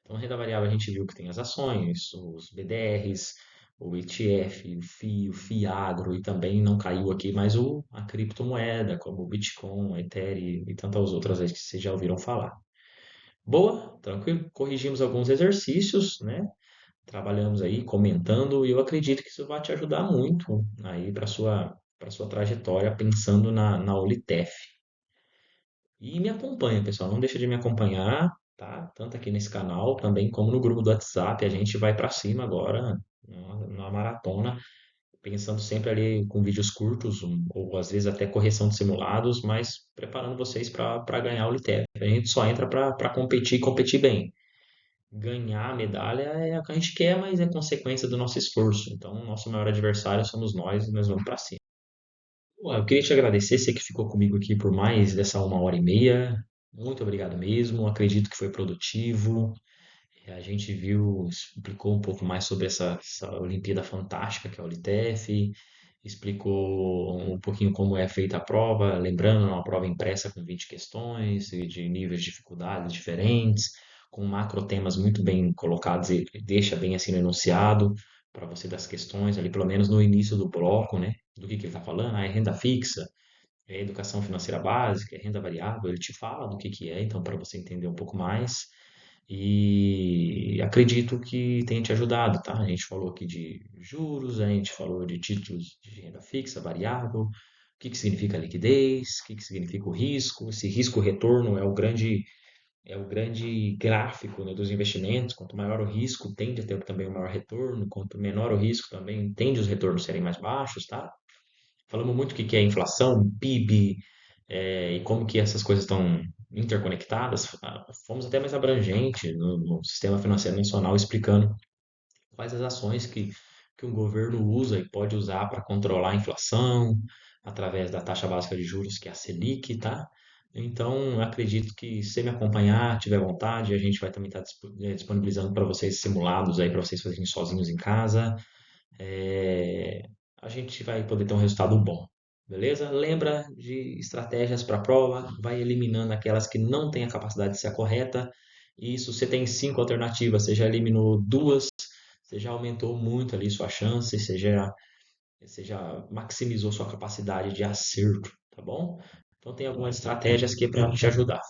Então, renda variável a gente viu que tem as ações, os BDRs, o ETF, o FI, o FIAGRO e também não caiu aqui, mas a criptomoeda, como o Bitcoin, o Ethereum e tantas outras vezes que vocês já ouviram falar. Boa, tranquilo. Corrigimos alguns exercícios, né? Trabalhamos aí comentando e eu acredito que isso vai te ajudar muito aí para sua trajetória pensando na Olitef. E me acompanha, pessoal. Não deixa de me acompanhar, tá? Tanto aqui nesse canal, também como no grupo do WhatsApp. A gente vai para cima agora, na maratona, pensando sempre ali com vídeos curtos, ou às vezes até correção de simulados, mas preparando vocês para ganhar o LITEF. A gente só entra para competir e competir bem. Ganhar a medalha é o que a gente quer, mas é consequência do nosso esforço. Então, o nosso maior adversário somos nós e nós vamos para cima. Bom, eu queria te agradecer, você que ficou comigo aqui por mais dessa 1 hora e meia. Muito obrigado mesmo. Acredito que foi produtivo. A gente viu, explicou um pouco mais sobre essa Olimpíada Fantástica que é a Olitef, explicou um pouquinho como é feita a prova, lembrando, é uma prova impressa com 20 questões e de níveis de dificuldade diferentes, com macro temas muito bem colocados e deixa bem assim no enunciado para você das questões ali, pelo menos no início do bloco, né? Do que ele está falando, é renda fixa, é educação financeira básica, é renda variável, ele te fala do que é, então para você entender um pouco mais. E acredito que tenha te ajudado, tá? A gente falou aqui de juros, a gente falou de títulos de renda fixa, variável, o que que significa liquidez, o que que significa o risco, esse risco-retorno é o grande gráfico, né, dos investimentos. Quanto maior o risco, tende a ter também um maior retorno, quanto menor o risco, também tende os retornos serem mais baixos, tá? Falamos muito o que que é inflação, PIB, e como que essas coisas estão interconectadas. Fomos até mais abrangente no Sistema Financeiro Nacional, explicando quais as ações que que um governo usa e pode usar para controlar a inflação através da taxa básica de juros, que é a Selic, tá? Então, eu acredito que se você me acompanhar, tiver vontade, a gente vai também estar disponibilizando para vocês simulados aí para vocês fazerem sozinhos em casa. É, a gente vai poder ter um resultado bom, beleza? Lembra de estratégias para a prova, vai eliminando aquelas que não têm a capacidade de ser a correta. Isso, você tem 5 alternativas, você já eliminou duas, você já aumentou muito ali sua chance, você já maximizou sua capacidade de acerto, tá bom? Então tem algumas estratégias que é para te ajudar.